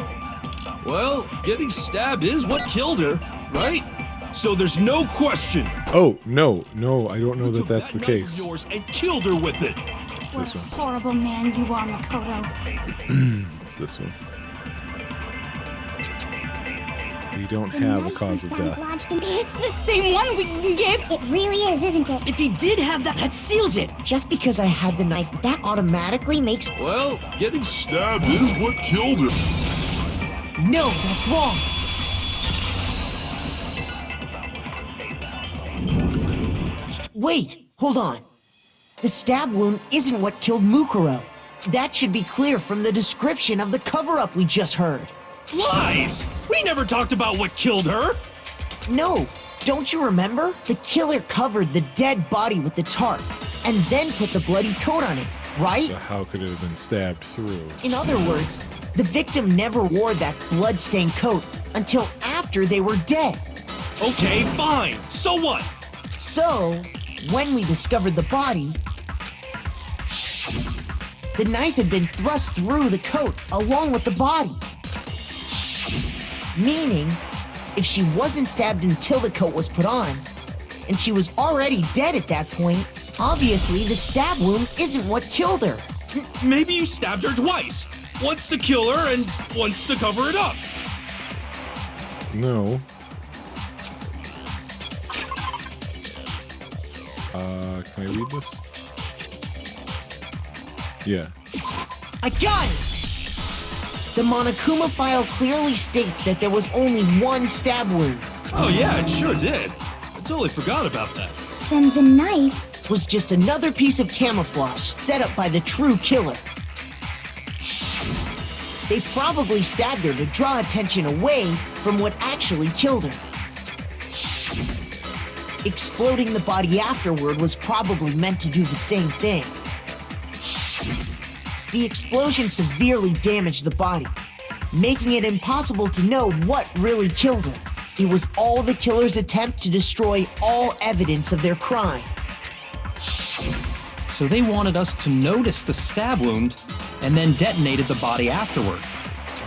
Well, getting stabbed is what killed her, right? So there's no question. Oh, no, I don't know that Took that's the knife of case. yours and killed her with it. It's What this a one. horrible man you are, Makoto. It's this one. We don't have a cause of death. It's the same one we gave to... It really is, isn't it? If he did have that seals it. Just because I had the knife, that automatically makes... Well, getting stabbed is what killed her. No, that's wrong. Wait, hold on. The stab wound isn't what killed Mukuro. That should be clear from the description of the cover-up we just heard. Lies! We never talked about what killed her. No, don't you remember? The killer covered the dead body with the tarp and then put the bloody coat on it, right? So how could it have been stabbed through? In other words, the victim never wore that blood-stained coat until after they were dead. Okay, fine. So what? So, when we discovered the body, the knife had been thrust through the coat along with the body. Meaning, if she wasn't stabbed until the coat was put on, and she was already dead at that point, obviously the stab wound isn't what killed her. Maybe you stabbed her twice. Once to kill her and once to cover it up. No. Can I read this? Yeah. I got it! The Monokuma file clearly states that there was only one stab wound. Oh yeah, it sure did. I totally forgot about that. Then the knife... Was just another piece of camouflage set up by the true killer. They probably stabbed her to draw attention away from what actually killed her. Exploding the body afterward was probably meant to do the same thing. The explosion severely damaged the body, making it impossible to know what really killed her. It was all the killer's attempt to destroy all evidence of their crime. So they wanted us to notice the stab wound and then detonated the body afterward.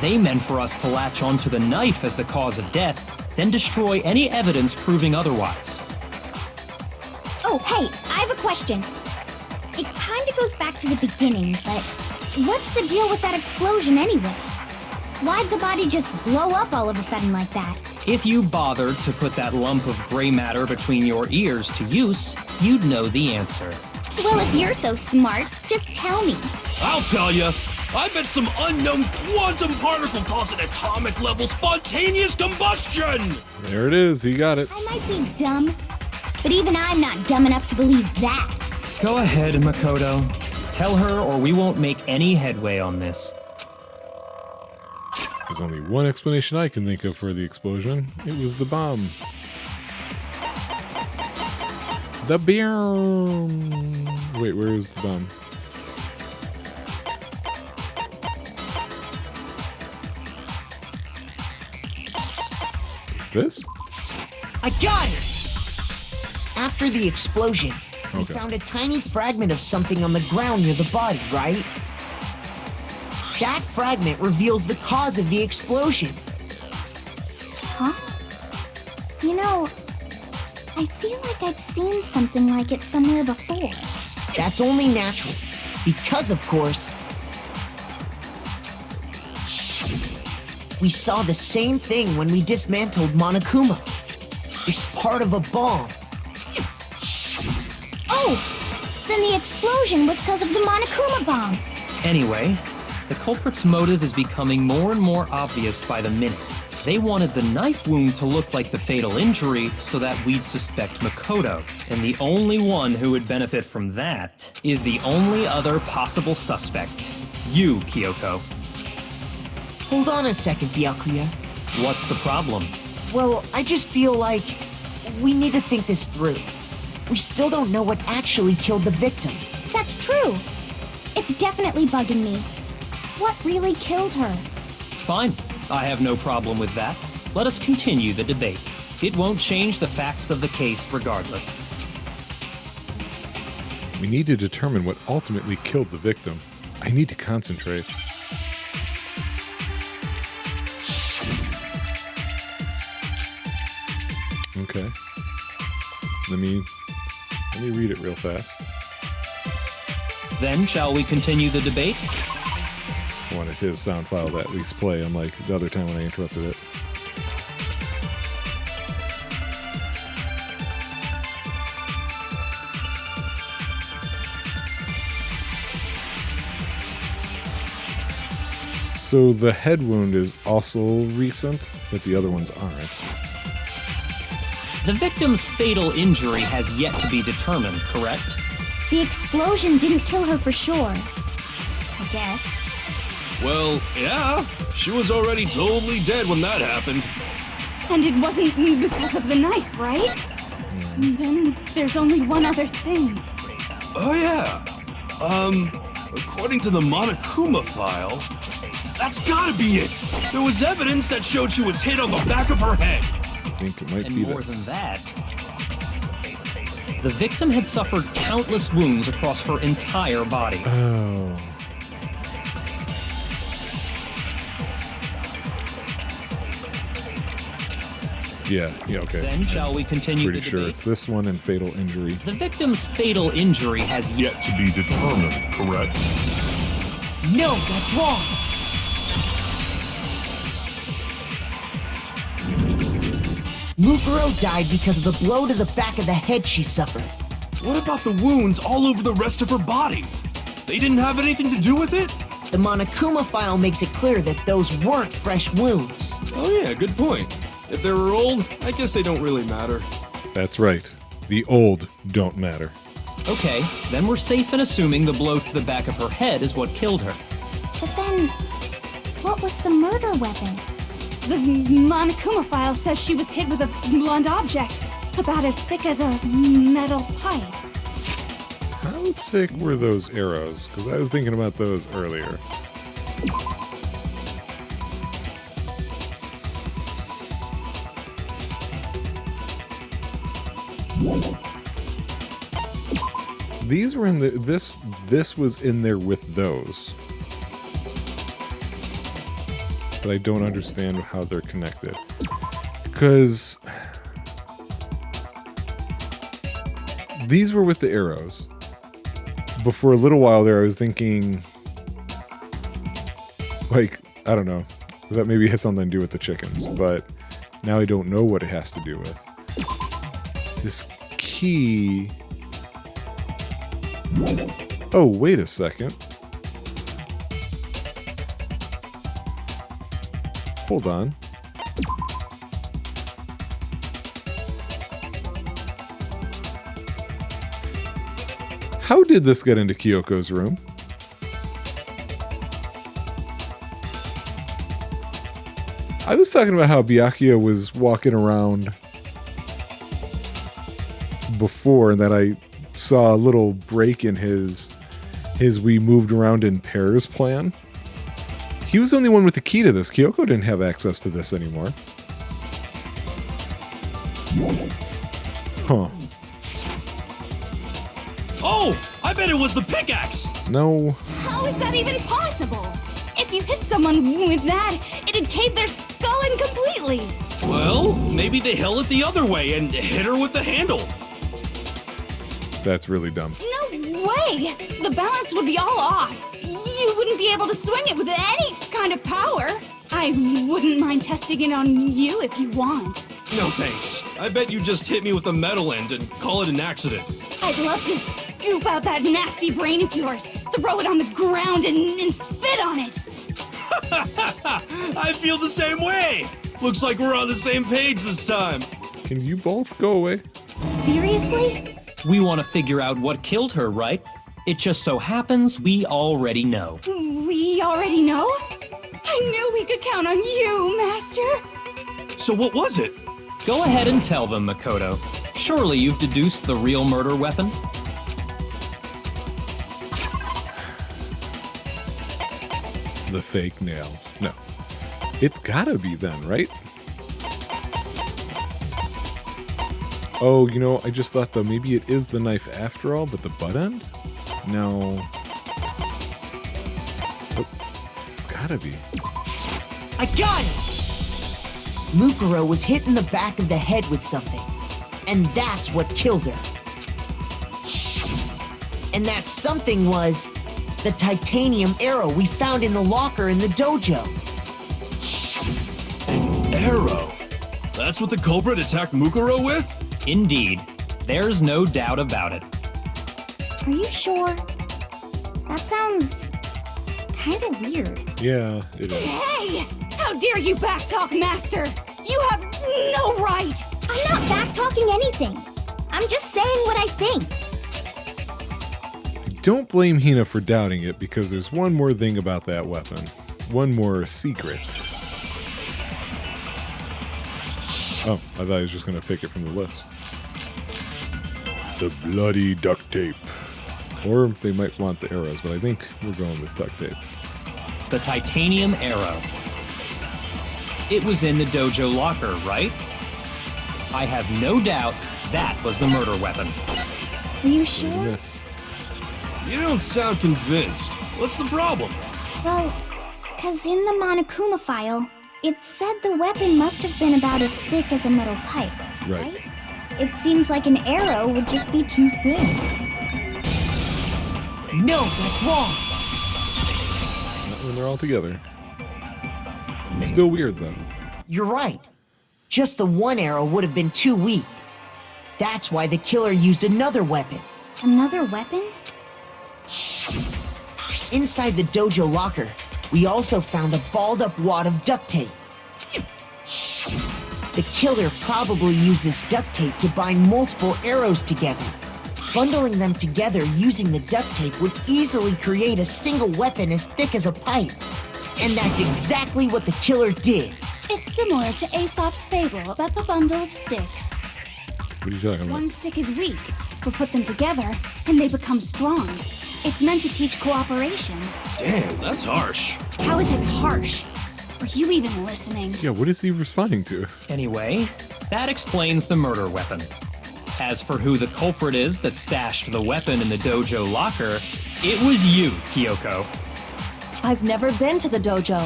They meant for us to latch onto the knife as the cause of death, then destroy any evidence proving otherwise. Oh, hey, I have a question. It kinda goes back to the beginning, but what's the deal with that explosion anyway? Why'd the body just blow up all of a sudden like that? If you bothered to put that lump of gray matter between your ears to use, you'd know the answer. Well, if you're so smart, just tell me. I'll tell you. I bet some unknown quantum particle caused an atomic level spontaneous combustion. There it is. He got it. I might be dumb, but even I'm not dumb enough to believe that. Go ahead, Makoto. Tell her or we won't make any headway on this. There's only one explanation I can think of for the explosion. It was the bomb. The bomb. Wait, where is the bomb? This? I got it! After the explosion, we Okay. found a tiny fragment of something on the ground near the body, right? That fragment reveals the cause of the explosion. Huh? You know, I feel like I've seen something like it somewhere before. That's only natural, because of course, we saw the same thing when we dismantled Monokuma. It's part of a bomb. Oh! Then the explosion was because of the Monokuma bomb. Anyway, the culprit's motive is becoming more and more obvious by the minute. They wanted the knife wound to look like the fatal injury so that we'd suspect Makoto. And the only one who would benefit from that is the only other possible suspect. You, Kyoko. Hold on a second, Byakuya. What's the problem? Well, I just feel like we need to think this through. We still don't know what actually killed the victim. That's true. It's definitely bugging me. What really killed her? Fine. I have no problem with that. Let us continue the debate. It won't change the facts of the case regardless. We need to determine what ultimately killed the victim. I need to concentrate. Okay. Let me read it real fast. Then, shall we continue the debate? I wanted his sound file to at least play, unlike the other time when I interrupted it. So the head wound is also recent, but the other ones aren't. The victim's fatal injury has yet to be determined, correct? The explosion didn't kill her for sure. I guess. Well, yeah. She was already totally dead when that happened. And it wasn't because of the knife, right? Then there's only one other thing. Oh, yeah. According to the Monokuma file, that's gotta be it. There was evidence that showed she was hit on the back of her head. I think it might And be more this. than that, the victim had suffered countless wounds across her entire body. Oh. Yeah, okay. Then shall we continue Pretty the sure debate? it's this one and fatal injury. The victim's fatal injury has yet To be determined, correct? No, that's wrong. Mukuro died because of the blow to the back of the head she suffered. What about the wounds all over the rest of her body? They didn't have anything to do with it? The Monokuma file makes it clear that those weren't fresh wounds. Oh yeah, good point. If they were old, I guess they don't really matter. That's right. The old don't matter. Okay, then we're safe in assuming the blow to the back of her head is what killed her. But then, what was the murder weapon? The Monokuma file says she was hit with a blunt object, about as thick as a metal pipe. How thick were those arrows? Because I was thinking about those earlier. These were in the this was in there with those. But I don't understand how they're connected. Because these were with the arrows. But for a little while there I was thinking, like, I don't know, that maybe it has something to do with the chickens, but now I don't know what it has to do with. This key. Oh, wait a second. Hold on. How did this get into Kyoko's room? I was talking about how Byakuya was walking around before, and that I saw a little break in his we moved around in pairs plan. He was the only one with the key to this. Kyoko didn't have access to this anymore. Huh. Oh, I bet it was the pickaxe! No. How is that even possible? If you hit someone with that, it'd cave their skull in completely. Well, maybe they held it the other way and hit her with the handle. That's really dumb. No way! The balance would be all off. You wouldn't be able to swing it with any kind of power. I wouldn't mind testing it on you if you want. No thanks. I bet you just hit me with the metal end and call it an accident. I'd love to scoop out that nasty brain of yours, throw it on the ground and spit on it. I feel the same way. Looks like we're on the same page this time. Can you both go away? Seriously? We want to figure out what killed her, right? It just so happens we already know. We already know? I knew we could count on you, Master. So what was it? Go ahead and tell them, Makoto. Surely you've deduced the real murder weapon? The fake nails. No. It's gotta be then, right? Oh, you know, I just thought though maybe it is the knife after all, but the butt end? No. But it's gotta be. I got it! Mukuro was hit in the back of the head with something, and that's what killed her. And that something was the titanium arrow we found in the locker in the dojo. An arrow? That's what the culprit attacked Mukuro with? Indeed. There's no doubt about it. Are you sure? That sounds kind of weird. Yeah, it is. Hey! How dare you backtalk, Master! You have no right! I'm not back-talking anything. I'm just saying what I think. Don't blame Hina for doubting it, because there's one more thing about that weapon. One more secret. Oh, I thought I was just going to pick it from the list. The bloody duct tape. Or they might want the arrows, but I think we're going with duct tape. The titanium arrow. It was in the dojo locker, right? I have no doubt that was the murder weapon. Are you Look sure? at this. You don't sound convinced. What's the problem? Well, because in the Monokuma file, it said the weapon must have been about as thick as a metal pipe, Right. It seems like an arrow would just be too thin. No, that's wrong. Not when they're all together. It's still weird, though. You're right. Just the one arrow would have been too weak. That's why the killer used another weapon. Another weapon? Inside the dojo locker, we also found a balled up wad of duct tape. The killer probably used this duct tape to bind multiple arrows together. Bundling them together using the duct tape would easily create a single weapon as thick as a pipe. And that's exactly what the killer did. It's similar to Aesop's fable about the bundle of sticks. What are you talking about? One stick is weak, but put them together, and they become strong. It's meant to teach cooperation. Damn, that's harsh. How is it harsh? Are you even listening? Yeah, what is he responding to? Anyway, that explains the murder weapon. As for who the culprit is that stashed the weapon in the dojo locker, it was you, Kyoko. I've never been to the dojo.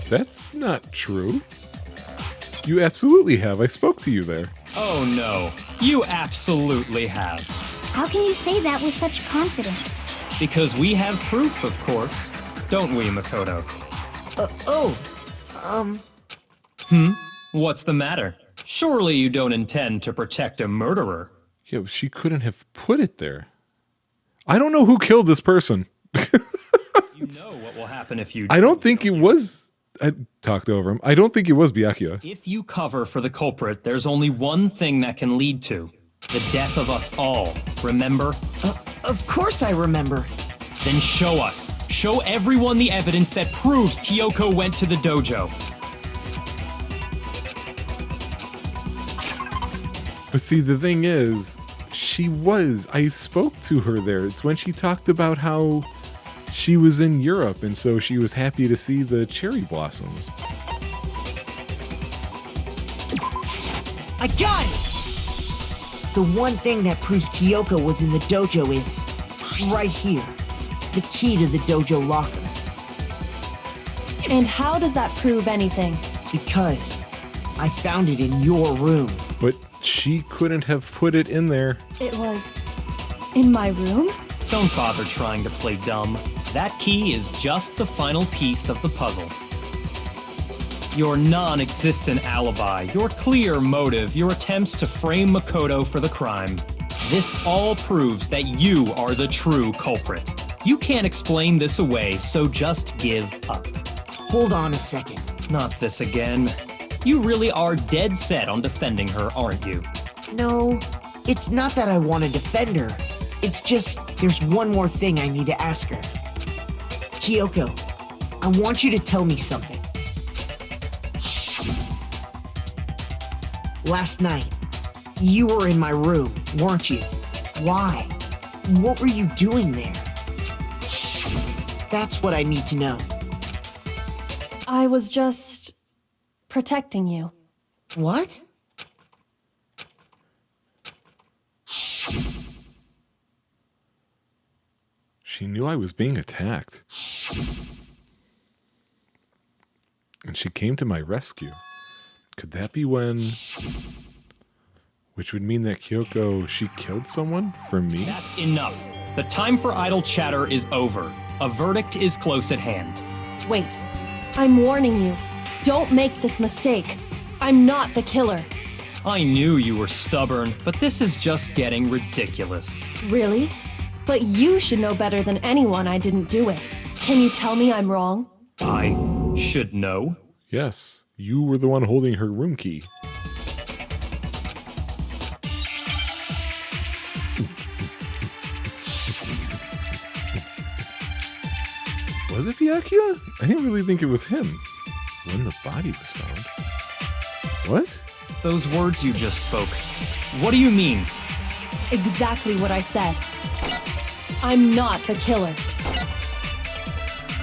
That's not true. You absolutely have. I spoke to you there. Oh no, you absolutely have. How can you say that with such confidence? Because we have proof, of course. Don't we, Makoto? What's the matter? Surely you don't intend to protect a murderer. Yeah, but she couldn't have put it there. I don't know who killed this person. You know what will happen if you I don't think it was... I talked over him. I don't think it was Byakuya. If you cover for the culprit, there's only one thing that can lead to the death of us all. Remember? Of course I remember. Then show us. Show everyone the evidence that proves Kyoko went to the dojo. But see, the thing is, I spoke to her there. It's when she talked about how she was in Europe, and so she was happy to see the cherry blossoms. I got it! The one thing that proves Kyoko was in the dojo is right here. The key to the dojo locker. And how does that prove anything? Because I found it in your room. But she couldn't have put it in there. It was in my room? Don't bother trying to play dumb. That key is just the final piece of the puzzle. Your non-existent alibi, your clear motive, your attempts to frame Makoto for the crime. This all proves that you are the true culprit. You can't explain this away, so just give up. Hold on a second. Not this again. You really are dead set on defending her, aren't you? No, it's not that I want to defend her. It's just there's one more thing I need to ask her. Kyoko, I want you to tell me something. Last night, you were in my room, weren't you? Why? What were you doing there? That's what I need to know. I was just protecting you. What? She knew I was being attacked. And she came to my rescue. Could that be when... Which would mean that Kyoko, she killed someone for me? That's enough. The time for idle chatter is over. A verdict is close at hand. Wait. I'm warning you. Don't make this mistake. I'm not the killer. I knew you were stubborn, but this is just getting ridiculous. Really? But you should know better than anyone I didn't do it. Can you tell me I'm wrong? I should know? Yes, you were the one holding her room key. Was it Byakuya? I didn't really think it was him. When the body was found. What? Those words you just spoke. What do you mean? Exactly what I said. I'm not the killer.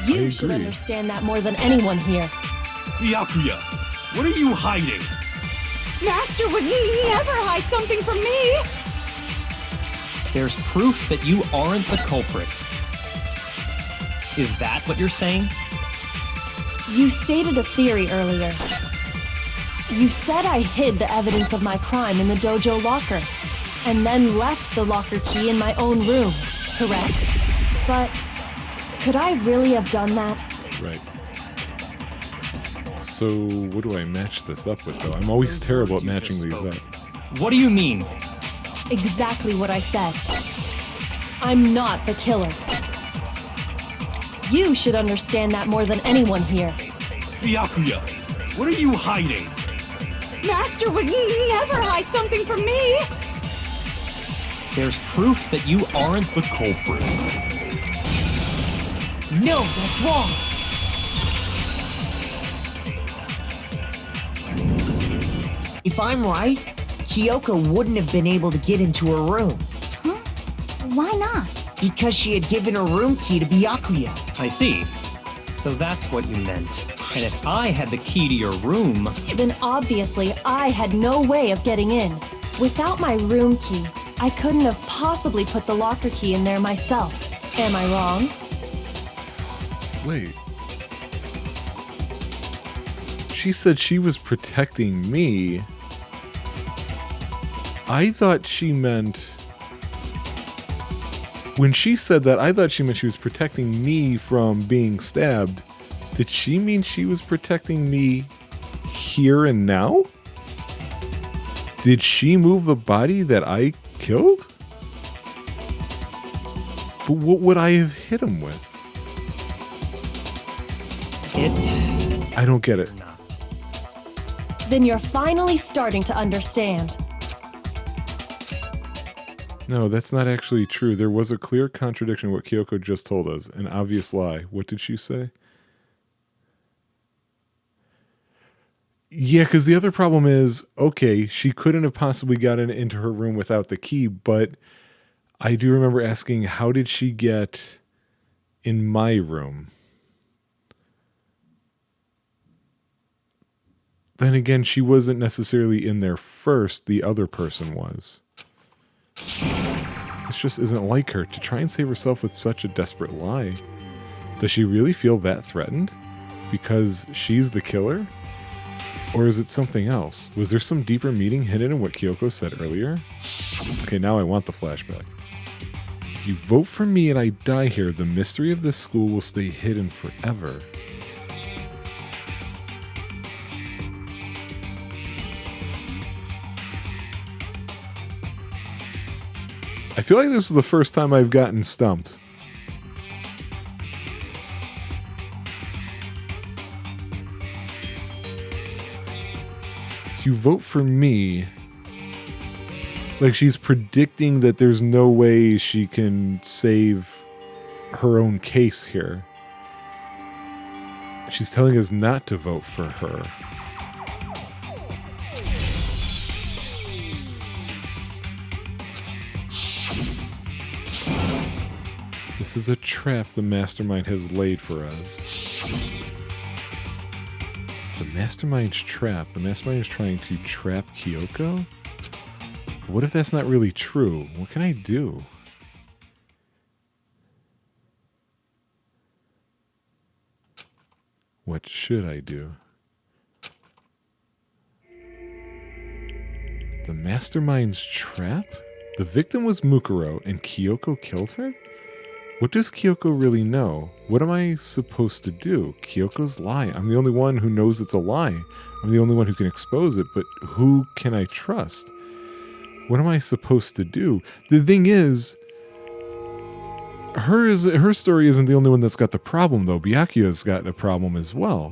You should agree. understand that more than anyone here. Byakuya, what are you hiding? Master would never hide something from me! There's proof that you aren't the culprit. Is that what you're saying? You stated a theory earlier. You said I hid the evidence of my crime in the dojo locker, and then left the locker key in my own room, correct? But could I really have done that? Right. So, what do I match this up with, though? I'm always terrible at matching these up. What do you mean? Exactly what I said. I'm not the killer. You should understand that more than anyone here. Byakuya, what are you hiding? Master would never hide something from me! There's proof that you aren't the culprit. No, that's wrong. If I'm right, Kyoko wouldn't have been able to get into her room Huh? Why not? because she had given her room key to Byakuya. I see. So that's what you meant. And if I had the key to your room... Then obviously I had no way of getting in. Without my room key, I couldn't have possibly put the locker key in there myself. Am I wrong? Wait. She said she was protecting me. I thought she meant... When she said that, I thought she meant she was protecting me from being stabbed. Did she mean she was protecting me here and now? Did she move the body that I killed? But what would I have hit him with? I don't get it. Not. Then you're finally starting to understand. No, that's not actually true. There was a clear contradiction in what Kyoko just told us. An obvious lie. What did she say? Yeah, because the other problem is, okay, she couldn't have possibly gotten into her room without the key, but I do remember asking, how did she get in my room? Then again, she wasn't necessarily in there first. The other person was. This just isn't like her to try and save herself with such a desperate lie. Does she really feel that threatened? Because she's the killer? Or is it something else? Was there some deeper meaning hidden in what Kyoko said earlier? Okay, now I want the flashback. If you vote for me and I die here, the mystery of this school will stay hidden forever. I feel like this is the first time I've gotten stumped. If you vote for me, like she's predicting that there's no way she can save her own case here. She's telling us not to vote for her. This is a trap the mastermind has laid for us. The mastermind's trap. The mastermind is trying to trap Kyoko? What if that's not really true? What can I do? What should I do? The mastermind's trap? The victim was Mukuro and Kyoko killed her? What does Kyoko really know? What am I supposed to do? Kyoko's lie. I'm the only one who knows it's a lie. I'm the only one who can expose it, but who can I trust? What am I supposed to do? The thing is, her story isn't the only one that's got the problem, though. Byakuya's got a problem as well.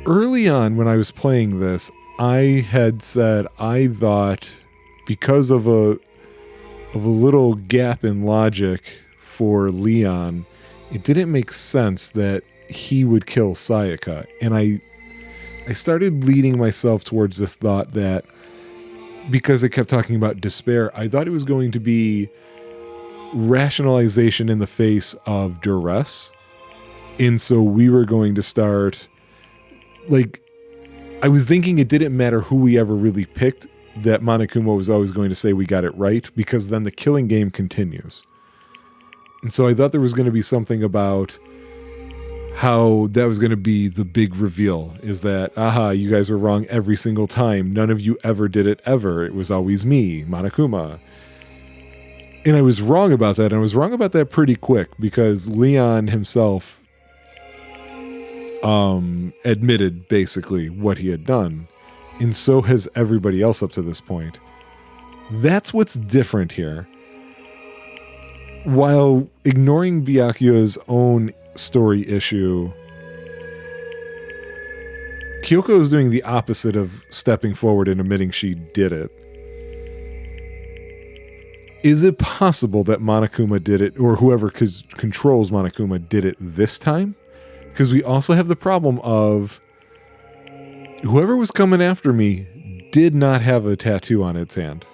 Early on, when I was playing this, I had said I thought, because of a little gap in logic for Leon, it didn't make sense that he would kill Sayaka. And I started leading myself towards this thought that because it kept talking about despair, I thought it was going to be rationalization in the face of duress. And so we were going to start, like, I was thinking it didn't matter who we ever really picked, that Monokuma was always going to say we got it right, because then the killing game continues. And so I thought there was going to be something about how that was going to be the big reveal, is that, aha, you guys were wrong every single time. None of you ever did it ever. It was always me, Monokuma. And I was wrong about that, and I was wrong about that pretty quick, because Leon himself admitted basically what he had done. And so has everybody else up to this point. That's what's different here. While ignoring Byakuya's own story issue, Kyoko is doing the opposite of stepping forward and admitting she did it. Is it possible that Monokuma did it, or whoever controls Monokuma did it this time? Because we also have the problem of whoever was coming after me did not have a tattoo on its hand.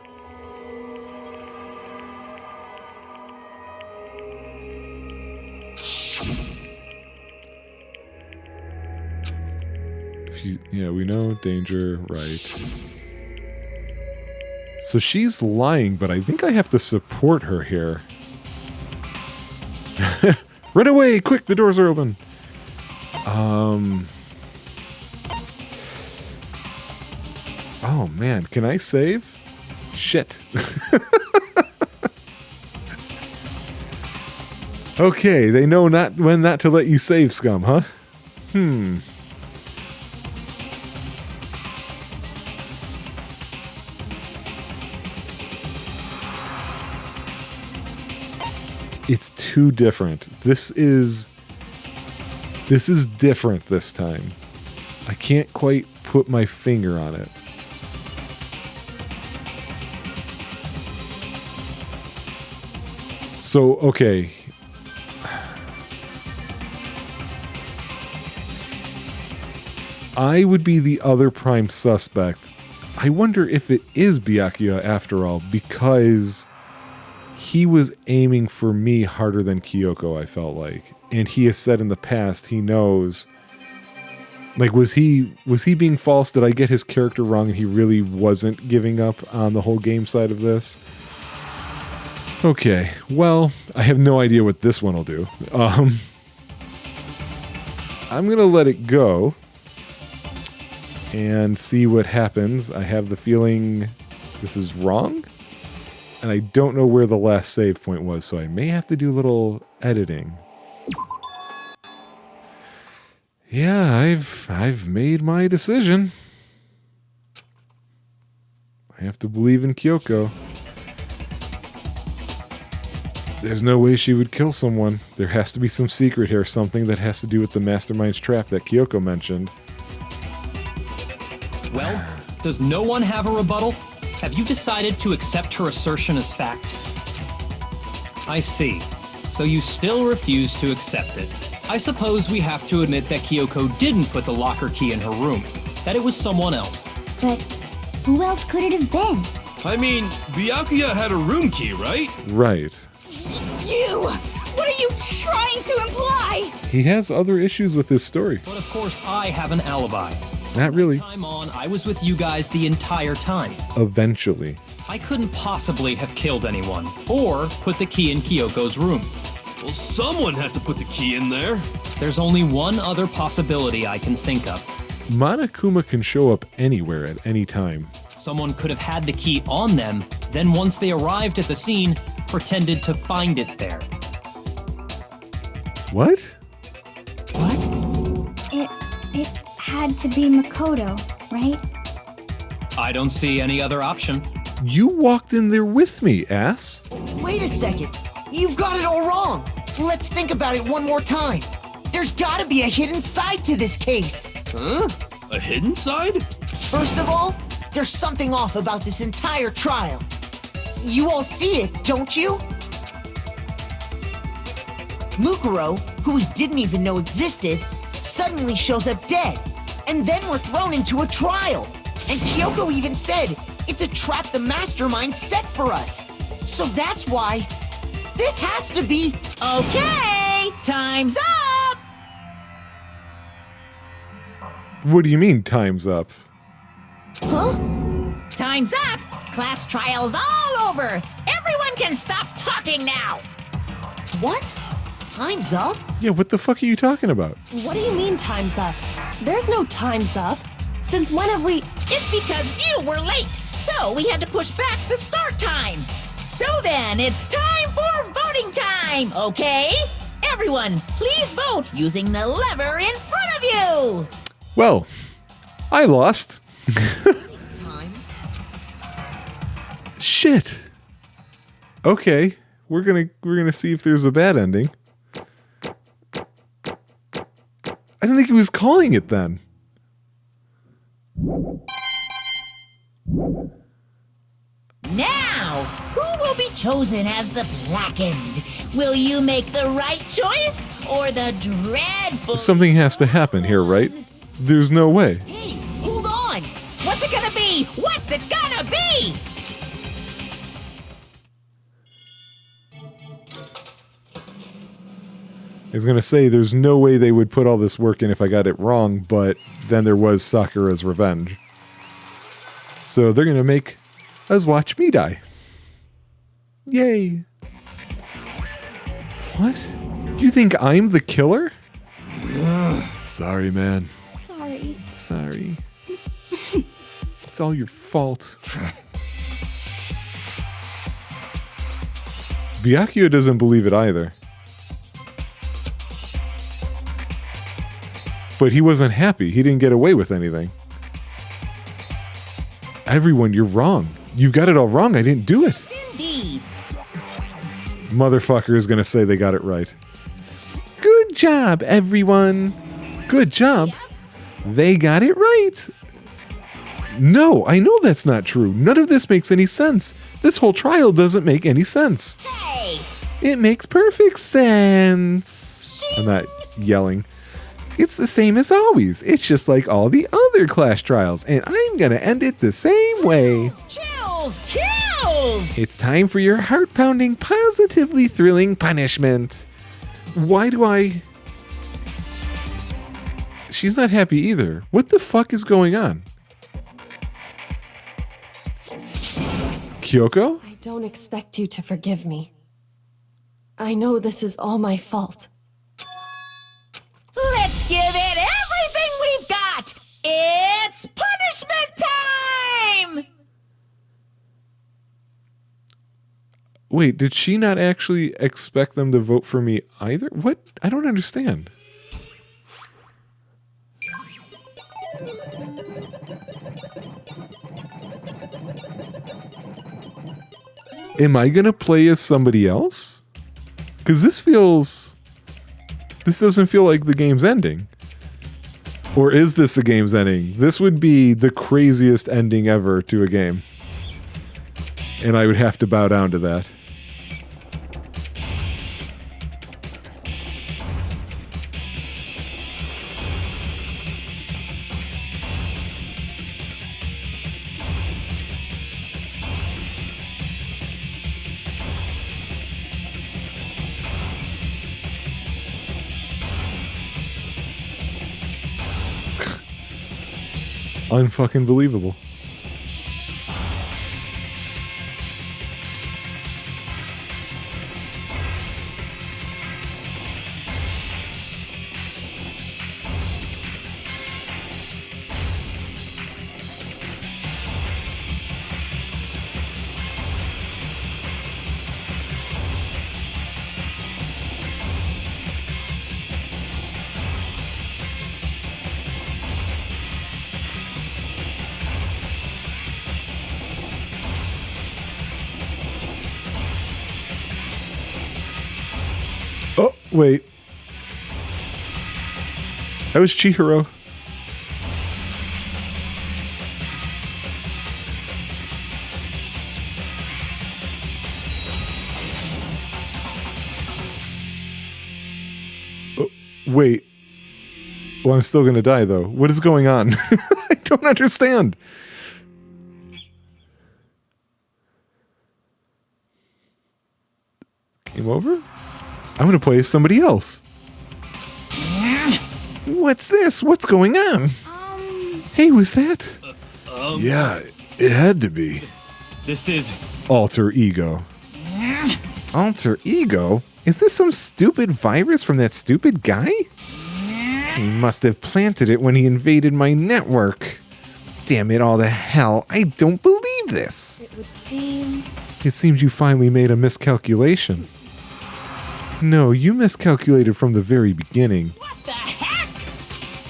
Yeah, we know danger, right. So she's lying, but I think I have to support her here. Run away! Quick, the doors are open! Oh man, can I save? Shit. Okay, they know when not to let you save, scum, huh? It's too different. This is different this time. I can't quite put my finger on it. So, okay. I would be the other prime suspect. I wonder if it is Byakuya after all, because he was aiming for me harder than Kyoko, I felt like. And he has said in the past he knows. Like, was he being false? Did I get his character wrong and he really wasn't giving up on the whole game side of this? Okay, well, I have no idea what this one will do. I'm going to let it go and see what happens. I have the feeling this is wrong, and I don't know where the last save point was, so I may have to do a little editing. Yeah, I've made my decision. I have to believe in Kyoko. There's no way she would kill someone. There has to be some secret here, something that has to do with the mastermind's trap that Kyoko mentioned. Well, does no one have a rebuttal? Have you decided to accept her assertion as fact? I see. So you still refuse to accept it. I suppose we have to admit that Kyoko didn't put the locker key in her room, that it was someone else. But who else could it have been? I mean, Byakuya had a room key, right? Right. You! What are you trying to imply? He has other issues with this story. But of course, I have an alibi. Not really. Time on, I was with you guys the entire time. Eventually. I couldn't possibly have killed anyone, or put the key in Kyoko's room. Well, someone had to put the key in there. There's only one other possibility I can think of. Monokuma can show up anywhere at any time. Someone could have had the key on them, then once they arrived at the scene, pretended to find it there. What? What? It had to be Makoto, right? I don't see any other option. You walked in there with me, ass. Wait a second. You've got it all wrong. Let's think about it one more time. There's gotta be a hidden side to this case. Huh? A hidden side? First of all, there's something off about this entire trial. You all see it, don't you? Mukuro, who we didn't even know existed, suddenly shows up dead. And then we're thrown into a trial. And Kyoko even said, it's a trap the mastermind set for us. So that's why this has to be... Okay, time's up! What do you mean, time's up? Huh? Time's up! Class trial's all over! Everyone can stop talking now! What? Time's up? Yeah, what the fuck are you talking about? What do you mean time's up? There's no time's up. Since when have we... It's because you were late, so we had to push back the start time. So then, it's time for voting time, okay? Everyone, please vote using the lever in front of you! Well, I lost. Time? Shit. Okay, we're gonna see if there's a bad ending. I didn't think he was calling it then. Now, who will be chosen as the blackened? Will you make the right choice or the dreadful... Something has to happen here, right? There's no way. Hey, hold on! What's it gonna be? What's it gonna be? I was gonna say there's no way they would put all this work in if I got it wrong, but then there was Sakura's revenge. So they're gonna make us watch me die. Yay. What? You think I'm the killer? Sorry, man. Sorry. Sorry. It's all your fault. Byakuya doesn't believe it either. But he wasn't happy. He didn't get away with anything. Everyone, you're wrong. You got it all wrong. I didn't do it. Indeed. Motherfucker is going to say they got it right. Good job, everyone. Good job. They got it right. No, I know that's not true. None of this makes any sense. This whole trial doesn't make any sense. Hey! It makes perfect sense. I'm not yelling. It's the same as always. It's just like all the other class trials, and I'm gonna end it the same way. Chills! Kills! It's time for your heart-pounding, positively thrilling punishment. Why do I... She's not happy either. What the fuck is going on? Kyoko? I don't expect you to forgive me. I know this is all my fault. Let's give it everything we've got! It's punishment time! Wait, did she not actually expect them to vote for me either? What? I don't understand. Am I gonna play as somebody else? Because this doesn't feel like the game's ending. Or is this the game's ending? This would be the craziest ending ever to a game. And I would have to bow down to that. Unfucking believable. Oh, wait. That was Chihiro. Oh, wait. Well, I'm still going to die, though. What is going on? I don't understand. Game over? I'm going to play as somebody else. What's this? What's going on? Hey, was that? Yeah, it had to be. This is... Alter ego. Alter ego? Is this some stupid virus from that stupid guy? He must have planted it when he invaded my network. Damn it all to hell. I don't believe this. It would seem... It seems you finally made a miscalculation. No, you miscalculated from the very beginning.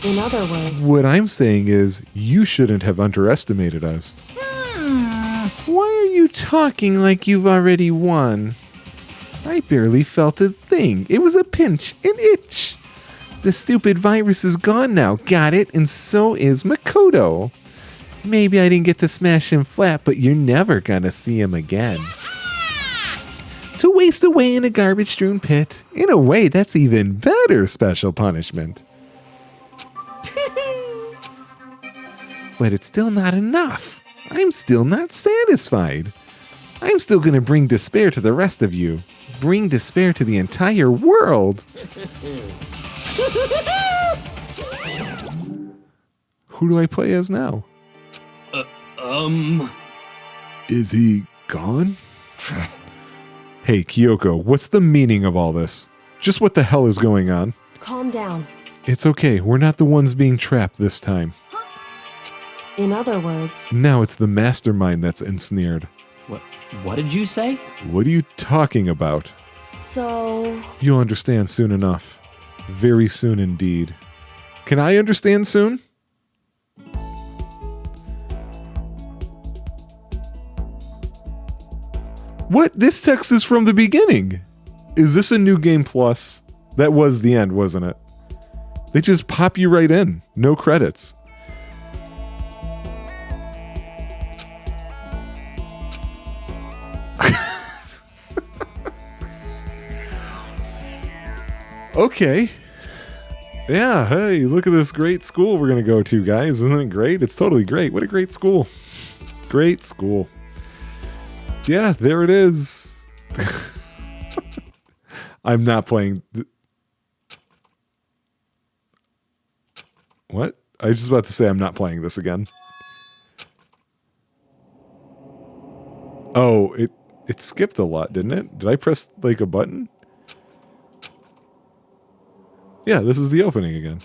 In other words, What I'm saying is, you shouldn't have underestimated us. Why are you talking like you've already won? I barely felt a thing. It was a pinch, an itch. The stupid virus is gone now, got it? And so is Makoto. Maybe I didn't get to smash him flat, but you're never gonna see him again. To waste away in a garbage-strewn pit. In a way, that's even better special punishment. But it's still not enough. I'm still not satisfied. I'm still gonna bring despair to the rest of you. Bring despair to the entire world. Who do I play as now? Is he gone? Hey, Kyoko, what's the meaning of all this? Just what the hell is going on? calm down. It's okay, we're not the ones being trapped this time. In other words, Now it's the mastermind that's ensnared. What did you say? What are you talking about? so... You'll understand soon enough. Very soon indeed. Can I understand soon? What? This text is from the beginning. Is this a new game plus? That was the end, wasn't it? They just pop you right in. No credits. Okay. Yeah, hey, look at this great school we're going to go to, guys. Isn't it great? It's totally great. What a great school. Great school. Yeah, there it is. I'm not playing. What? I was just about to say I'm not playing this again. Oh, it skipped a lot, didn't it? Did I press like a button? Yeah, this is the opening again.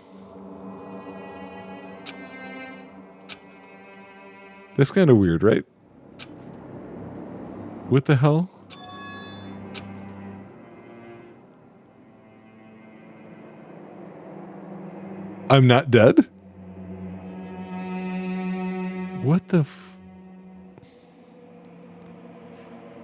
That's kind of weird, right? What the hell? I'm not dead? What the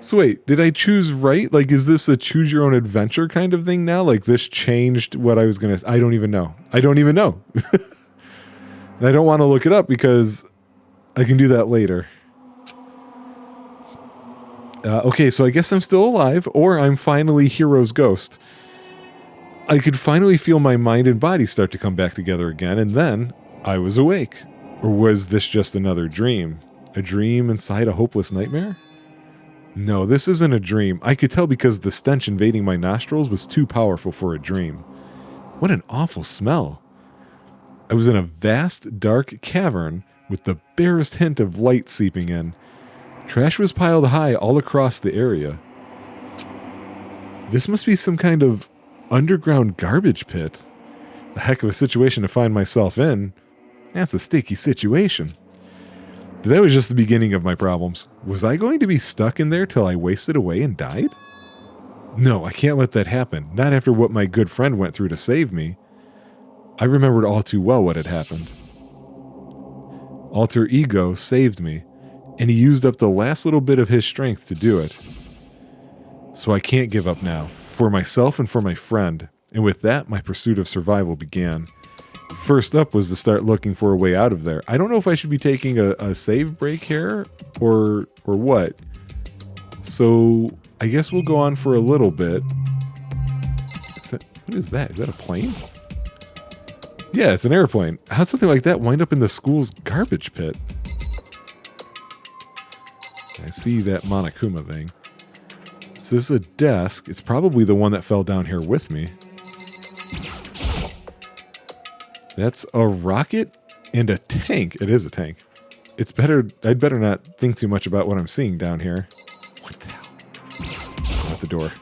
So wait, did I choose right? Like, is this a choose your own adventure kind of thing now? Like, this changed what I was going to... I don't even know. I don't even know. And I don't want to look it up because I can do that later. Okay, so I guess I'm still alive, or I'm finally Hero's ghost. I could finally feel my mind and body start to come back together again, and then I was awake. Or was this just another dream? A dream inside a hopeless nightmare? No, this isn't a dream. I could tell because the stench invading my nostrils was too powerful for a dream. What an awful smell. I was in a vast, dark cavern with the barest hint of light seeping in. Trash was piled high all across the area. This must be some kind of underground garbage pit. A heck of a situation to find myself in. That's a sticky situation. But that was just the beginning of my problems. Was I going to be stuck in there till I wasted away and died? No, I can't let that happen. Not after what my good friend went through to save me. I remembered all too well what had happened. Alter Ego saved me, and he used up the last little bit of his strength to do it. So I can't give up now, for myself and for my friend. And with that, my pursuit of survival began. First up was to start looking for a way out of there. I don't know if I should be taking a save break here or what. So I guess we'll go on for a little bit. What is that? Is that a plane? Yeah, it's an airplane. How'd something like that wind up in the school's garbage pit? I see that Monokuma thing. This is a desk. It's probably the one that fell down here with me. That's a rocket and a tank. It is a tank. It's better. I'd better not think too much about what I'm seeing down here. What the hell? At the door.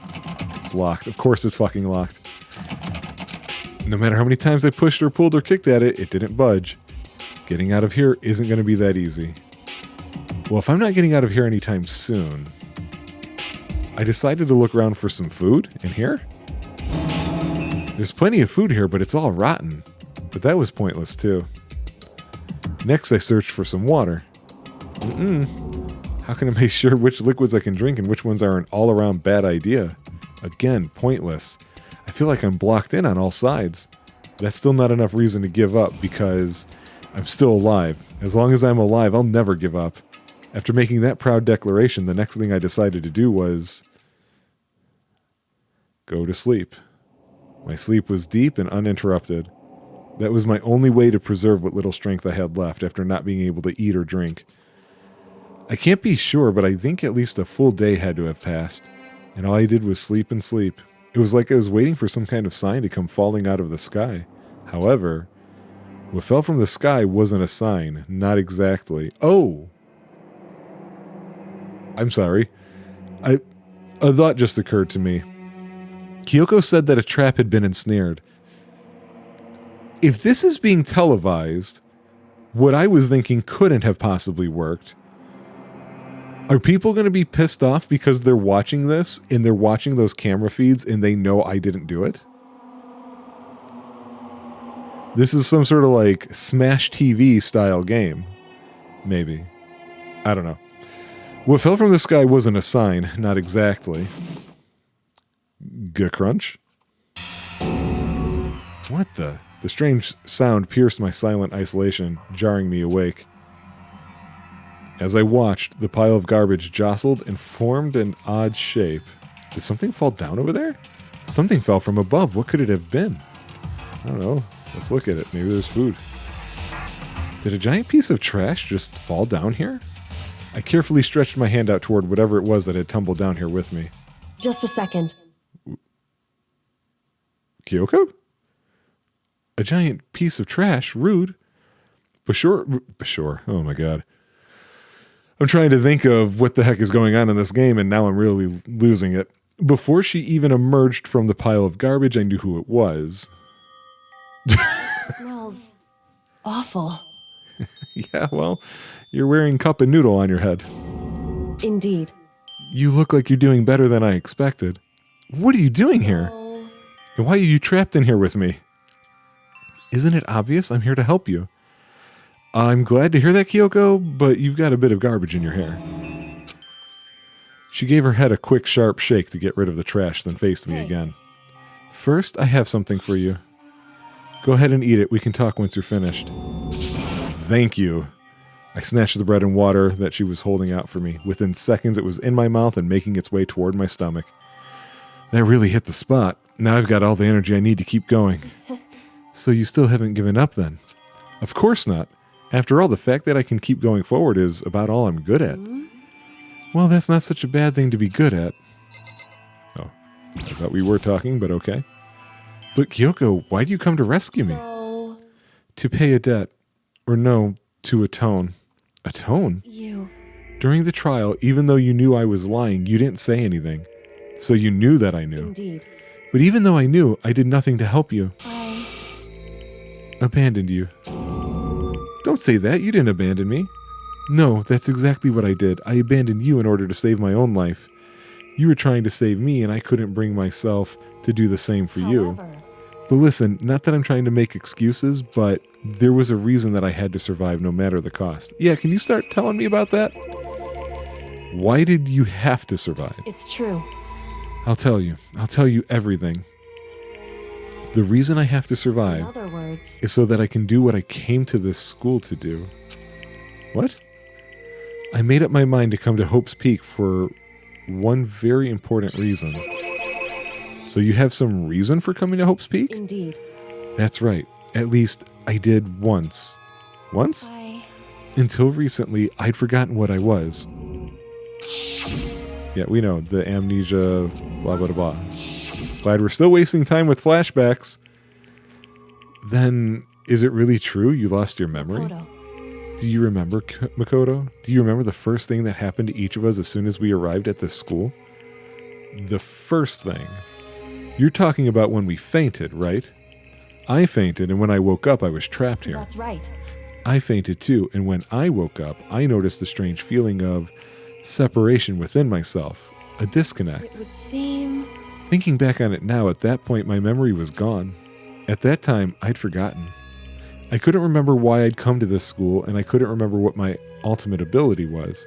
It's locked. Of course it's fucking locked. No matter how many times I pushed or pulled or kicked at it, it didn't budge. Getting out of here isn't going to be that easy. Well, if I'm not getting out of here anytime soon, I decided to look around for some food in here. There's plenty of food here, but it's all rotten. But that was pointless too. Next, I searched for some water. How can I make sure which liquids I can drink and which ones are an all-around bad idea? Again, pointless. I feel like I'm blocked in on all sides. That's still not enough reason to give up because I'm still alive. As long as I'm alive, I'll never give up. After making that proud declaration, the next thing I decided to do was go to sleep. My sleep was deep and uninterrupted. That was my only way to preserve what little strength I had left after not being able to eat or drink. I can't be sure, but I think at least a full day had to have passed, and all I did was sleep and sleep. It was like I was waiting for some kind of sign to come falling out of the sky. However, what fell from the sky wasn't a sign, not exactly. Oh! I'm sorry. A thought just occurred to me. Kyoko said that a trap had been ensnared. If this is being televised, what I was thinking couldn't have possibly worked. Are people going to be pissed off because they're watching this and they're watching those camera feeds and they know I didn't do it? This is some sort of like Smash TV style game. Maybe. I don't know. What fell from the sky wasn't a sign, not exactly. G-crunch? What the? The strange sound pierced my silent isolation, jarring me awake. As I watched, the pile of garbage jostled and formed an odd shape. Did something fall down over there? Something fell from above. What could it have been? I don't know. Let's look at it. Maybe there's food. Did a giant piece of trash just fall down here? I carefully stretched my hand out toward whatever it was that had tumbled down here with me. Just a second. Kyoko? A giant piece of trash? Rude. Bashore. Oh my god. I'm trying to think of what the heck is going on in this game, and now I'm really losing it. Before she even emerged from the pile of garbage, I knew who it was. Smells awful. Yeah, well, you're wearing cup and noodle on your head. Indeed. You look like you're doing better than I expected. What are you doing here? And why are you trapped in here with me? Isn't it obvious? I'm here to help you. I'm glad to hear that, Kyoko, but you've got a bit of garbage in your hair. She gave her head a quick, sharp shake to get rid of the trash, then faced me again. First, I have something for you. Go ahead and eat it. We can talk once you're finished. Thank you. I snatched the bread and water that she was holding out for me. Within seconds, it was in my mouth and making its way toward my stomach. That really hit the spot. Now I've got all the energy I need to keep going. So you still haven't given up then? Of course not. After all, the fact that I can keep going forward is about all I'm good at. Well, that's not such a bad thing to be good at. Oh, I thought we were talking, but okay. But Kyoko, why do you come to rescue me? To pay a debt. Or no, to atone. Atone? You. During the trial, even though you knew I was lying, you didn't say anything. So you knew that I knew. Indeed. But even though I knew, I did nothing to help you. I. Abandoned you. Don't say that. You didn't abandon me. No, that's exactly what I did. I abandoned you in order to save my own life. You were trying to save me, and I couldn't bring myself to do the same for you. However, But listen, not that I'm trying to make excuses, but there was a reason that I had to survive no matter the cost. Yeah, can you start telling me about that? Why did you have to survive? it's true. I'll tell you. I'll tell you everything. The reason I have to In survive other words, is so that I can do what I came to this school to do. What? I made up my mind to come to Hope's Peak for one very important reason. So you have some reason for coming to Hope's Peak? indeed. That's right. At least I did once. Once? I. Until recently, I'd forgotten what I was. Yeah, we know. The amnesia, blah, blah, blah. Glad we're still wasting time with flashbacks. Then, is it really true you lost your memory? Photo. Do you remember, Makoto? Do you remember the first thing that happened to each of us as soon as we arrived at this school? The first thing. You're talking about when we fainted, right? I fainted, and when I woke up, I was trapped here. That's right. I fainted too, and when I woke up, I noticed a strange feeling of separation within myself, a disconnect. It would seem. Thinking back on it now, at that point, my memory was gone. At that time, I'd forgotten. I couldn't remember why I'd come to this school, and I couldn't remember what my ultimate ability was.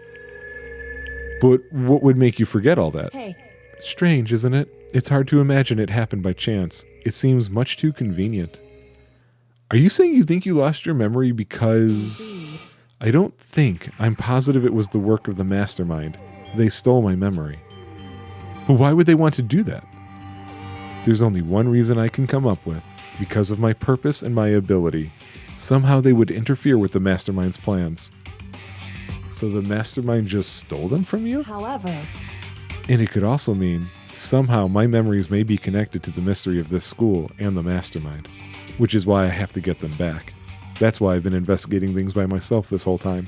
But what would make you forget all that? Hey, Strange, isn't it? It's hard to imagine it happened by chance. It seems much too convenient. Are you saying you think you lost your memory because... indeed. I don't think. I'm positive it was the work of the mastermind. They stole my memory. But why would they want to do that? There's only one reason I can come up with. Because of my purpose and my ability. Somehow they would interfere with the mastermind's plans. So the mastermind just stole them from you? However, And it could also mean, somehow my memories may be connected to the mystery of this school and the mastermind. Which is why I have to get them back. That's why I've been investigating things by myself this whole time.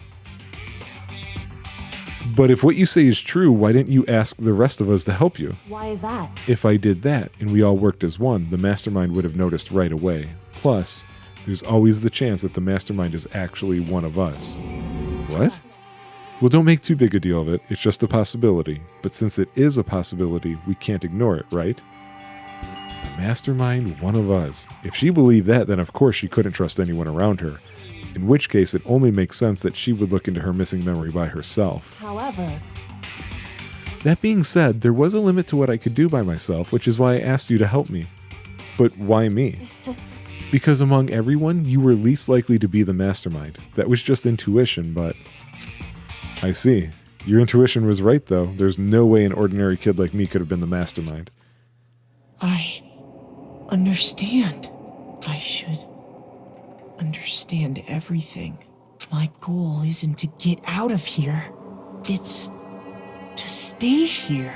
But if what you say is true, why didn't you ask the rest of us to help you? why is that? If I did that and we all worked as one, the mastermind would have noticed right away. Plus, there's always the chance that the mastermind is actually one of us. What? Well, don't make too big a deal of it. It's just a possibility. But since it is a possibility, we can't ignore it, right? The mastermind, one of us. If she believed that, then of course she couldn't trust anyone around her. In which case, it only makes sense that she would look into her missing memory by herself. However, That being said, there was a limit to what I could do by myself, which is why I asked you to help me. But why me? Because among everyone, you were least likely to be the mastermind. That was just intuition, but... I see. Your intuition was right, though. There's no way an ordinary kid like me could have been the mastermind. I understand. I should understand everything. My goal isn't to get out of here. It's to stay here.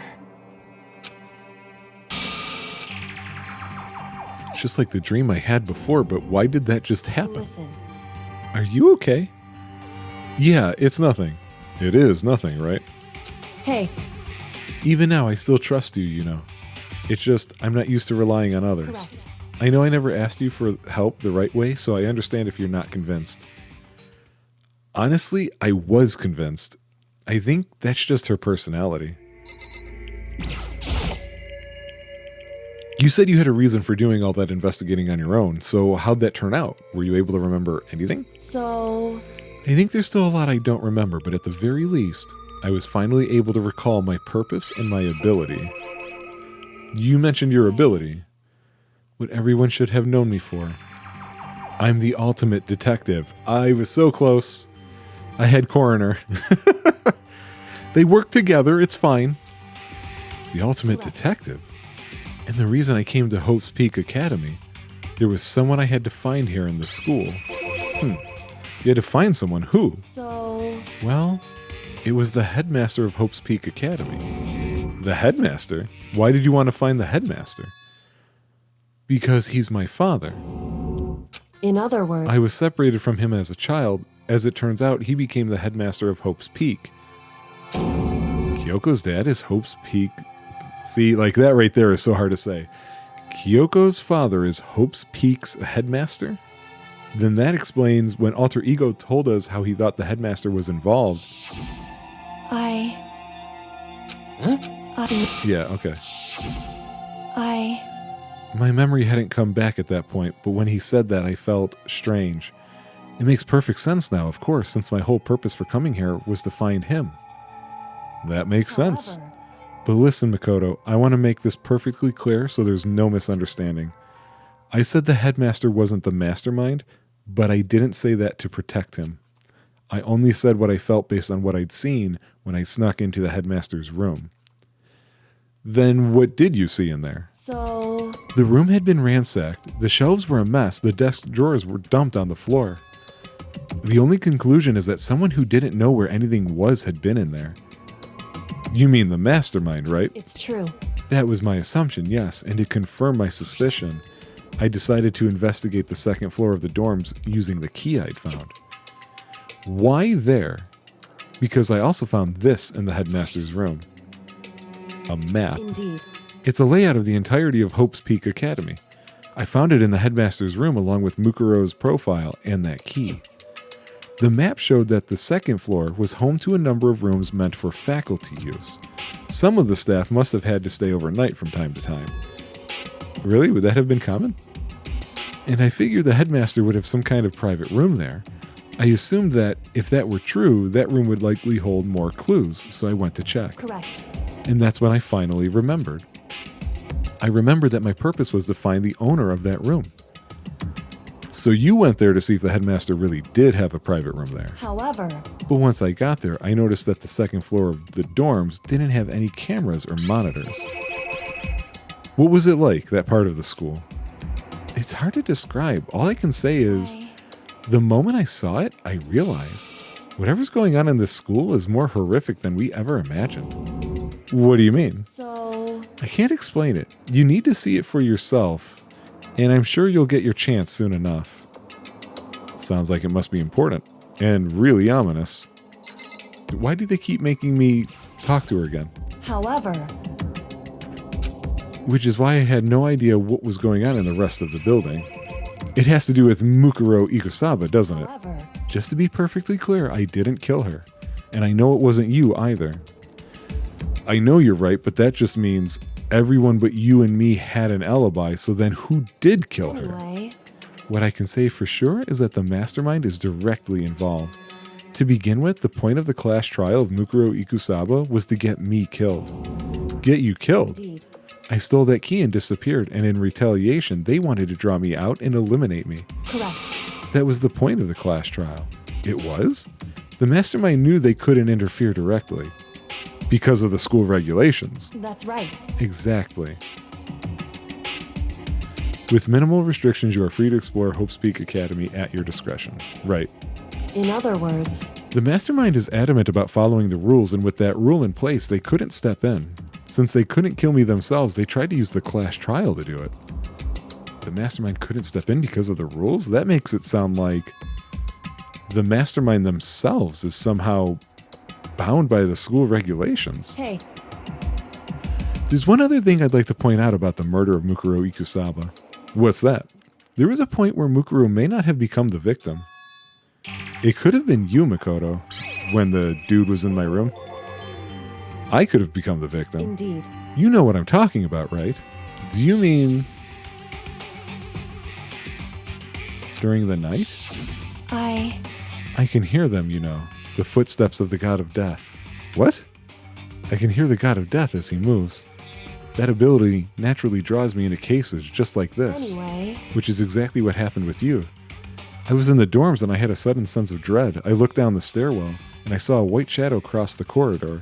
It's just like the dream I had before, but why did that just happen? listen. Are you okay? Yeah, it's nothing. It is nothing, right? Hey, Even now, I still trust you, you know. It's just, I'm not used to relying on others. correct. I know I never asked you for help the right way, so I understand if you're not convinced. Honestly, I was convinced. I think that's just her personality. You said you had a reason for doing all that investigating on your own, so how'd that turn out? Were you able to remember anything? So, I think there's still a lot I don't remember, but at the very least, I was finally able to recall my purpose and my ability. You mentioned your ability. What everyone should have known me for. I'm the ultimate detective. I was so close. I had coroner. They work together, it's fine. The ultimate detective? And the reason I came to Hope's Peak Academy, there was someone I had to find here in the school. You had to find someone. Who? so, Well, it was the headmaster of Hope's Peak Academy. The headmaster? Why did you want to find the headmaster? Because he's my father. In other words, I was separated from him as a child. As it turns out, he became the headmaster of Hope's Peak. Kyoko's dad is Hope's Peak. See, like that right there is so hard to say. Kyoko's father is Hope's Peak's headmaster? Then that explains when Alter Ego told us how he thought the headmaster was involved. Yeah, okay. My memory hadn't come back at that point, but when he said that, I felt strange. It makes perfect sense now, of course, since my whole purpose for coming here was to find him. That makes sense. But listen, Makoto, I want to make this perfectly clear so there's no misunderstanding. I said the headmaster wasn't the mastermind, but I didn't say that to protect him. I only said what I felt based on what I'd seen when I snuck into the headmaster's room. Then what did you see in there? So... The room had been ransacked, the shelves were a mess, the desk drawers were dumped on the floor. The only conclusion is that someone who didn't know where anything was had been in there. You mean the mastermind, right? It's true. That was my assumption, yes, and to confirm my suspicion, I decided to investigate the second floor of the dorms using the key I'd found. Why there? Because I also found this in the headmaster's room. A map. Indeed. It's a layout of the entirety of Hope's Peak Academy. I found it in the headmaster's room along with Mukuro's profile and that key. The map showed that the second floor was home to a number of rooms meant for faculty use. Some of the staff must have had to stay overnight from time to time. Really? Would that have been common? And I figured the headmaster would have some kind of private room there. I assumed that if that were true, that room would likely hold more clues, so I went to check. Correct. And that's when I finally remembered. I remembered that my purpose was to find the owner of that room. So you went there to see if the headmaster really did have a private room there. However... But once I got there, I noticed that the second floor of the dorms didn't have any cameras or monitors. What was it like, that part of the school? It's hard to describe. All I can say is, the moment I saw it, I realized whatever's going on in this school is more horrific than we ever imagined. What do you mean? So... I can't explain it. You need to see it for yourself, and I'm sure you'll get your chance soon enough. Sounds like it must be important, and really ominous. Why do they keep making me talk to her again? However... Which is why I had no idea what was going on in the rest of the building. It has to do with Mukuro Ikusaba, doesn't it? However... Just to be perfectly clear, I didn't kill her. And I know it wasn't you either. I know you're right, but that just means everyone but you and me had an alibi, so then who did kill her? Anyway... What I can say for sure is that the mastermind is directly involved. To begin with, the point of the class trial of Mukuro Ikusaba was to get me killed. Get you killed? Indeed. I stole that key and disappeared, and in retaliation, they wanted to draw me out and eliminate me. Correct. That was the point of the class trial. It was? The mastermind knew they couldn't interfere directly. Because of the school regulations. That's right. Exactly. With minimal restrictions, you are free to explore Hope's Peak Academy at your discretion. Right. In other words... The mastermind is adamant about following the rules, and with that rule in place, they couldn't step in. Since they couldn't kill me themselves, they tried to use the class trial to do it. The mastermind couldn't step in because of the rules? That makes it sound like the mastermind themselves is somehow bound by the school regulations. Hey. There's one other thing I'd like to point out about the murder of Mukuro Ikusaba. What's that? There was a point where Mukuro may not have become the victim. It could have been you, Makoto, when the dude was in my room. I could have become the victim. Indeed. You know what I'm talking about, right? Do you mean during the night? I can hear them, you know, the footsteps of the god of death. What? I can hear the god of death as he moves. That ability naturally draws me into cases just like this. Anyway... Which is exactly what happened with you. I was in the dorms and I had a sudden sense of dread. I looked down the stairwell and I saw a white shadow cross the corridor.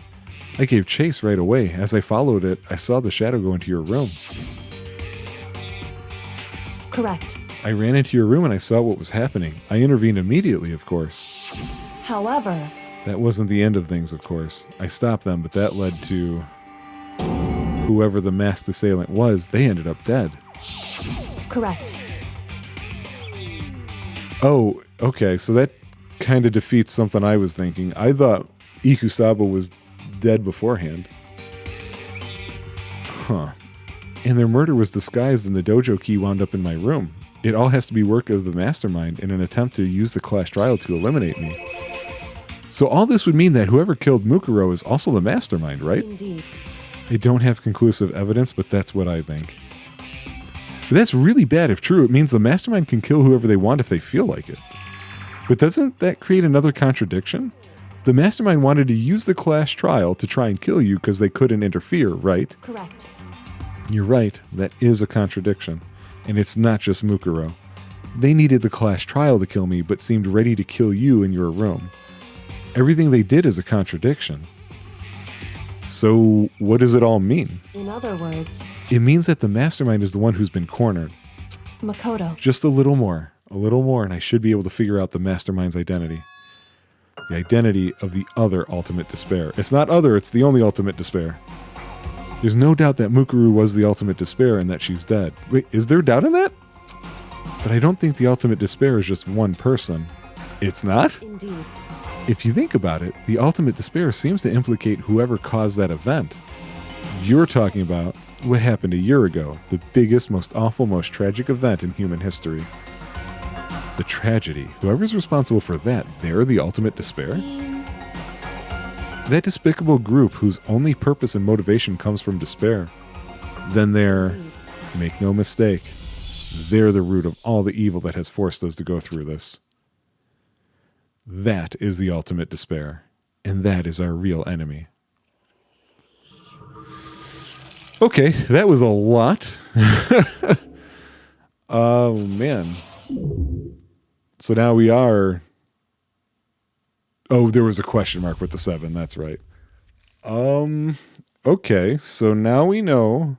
I gave chase right away. As I followed it, I saw the shadow go into your room. Correct. I ran into your room and I saw what was happening. I intervened immediately, of course. However... That wasn't the end of things, of course. I stopped them, but that led to... whoever the masked assailant was, they ended up dead. Correct. Oh, okay. So that kind of defeats something I was thinking. I thought Ikusaba was dead beforehand. Huh. And their murder was disguised and the dojo key wound up in my room. It all has to be work of the mastermind in an attempt to use the class trial to eliminate me. So all this would mean that whoever killed Mukuro is also the mastermind, right? Indeed. I don't have conclusive evidence, but that's what I think. But that's really bad if true. It means the mastermind can kill whoever they want if they feel like it. But doesn't that create another contradiction? The mastermind wanted to use the class trial to try and kill you because they couldn't interfere, right? Correct. You're right. That is a contradiction. And it's not just Mukuro. They needed the class trial to kill me, but seemed ready to kill you in your room. Everything they did is a contradiction. So what does it all mean? In other words, It means that the mastermind is the one who's been cornered. Makoto. Just a little more, and I should be able to figure out the mastermind's identity. The identity of the other ultimate despair. It's not other, it's the only ultimate despair. There's no doubt that Mukuru was the ultimate despair and that she's dead. Wait, is there doubt in that? But I don't think the ultimate despair is just one person. It's not? Indeed. If you think about it, the ultimate despair seems to implicate whoever caused that event. You're talking about what happened a year ago, the biggest, most awful, most tragic event in human history. The tragedy. Whoever's responsible for that, they're the ultimate despair? That despicable group whose only purpose and motivation comes from despair. Then they're, make no mistake, they're the root of all the evil that has forced us to go through this. That is the ultimate despair, and that is our real enemy. Okay, that was a lot. Oh, man. So now we are... Oh, there was a question mark with the 7. That's right. Okay, so now we know...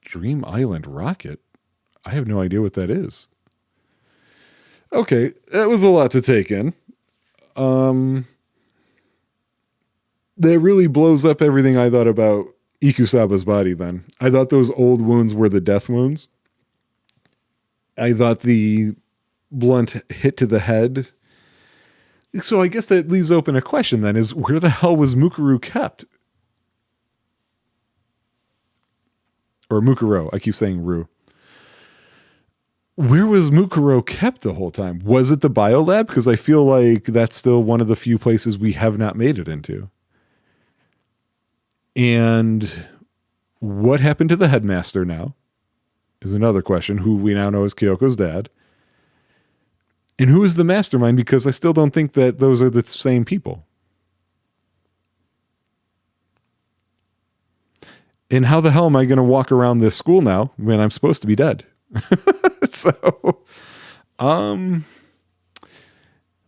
Dream Island Rocket? I have no idea what that is. Okay, that was a lot to take in. That really blows up everything I thought about Ikusaba's body then. I thought those old wounds were the death wounds. I thought the blunt hit to the head. So I guess that leaves open a question then, is where the hell was Mukuru kept? Or Mukuro, I keep saying Ru. Where was Mukuro kept the whole time? Was it the biolab? Because I feel like that's still one of the few places we have not made it into. And what happened to the headmaster now is another question, who we now know is Kyoko's dad. And who is the mastermind? Because I still don't think that those are the same people. And how the hell am I going to walk around this school now when I'm supposed to be dead? So,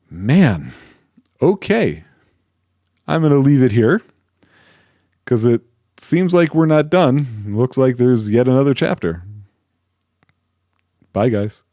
man, okay. I'm going to leave it here because it seems like we're not done. Looks like there's yet another chapter. Bye, guys.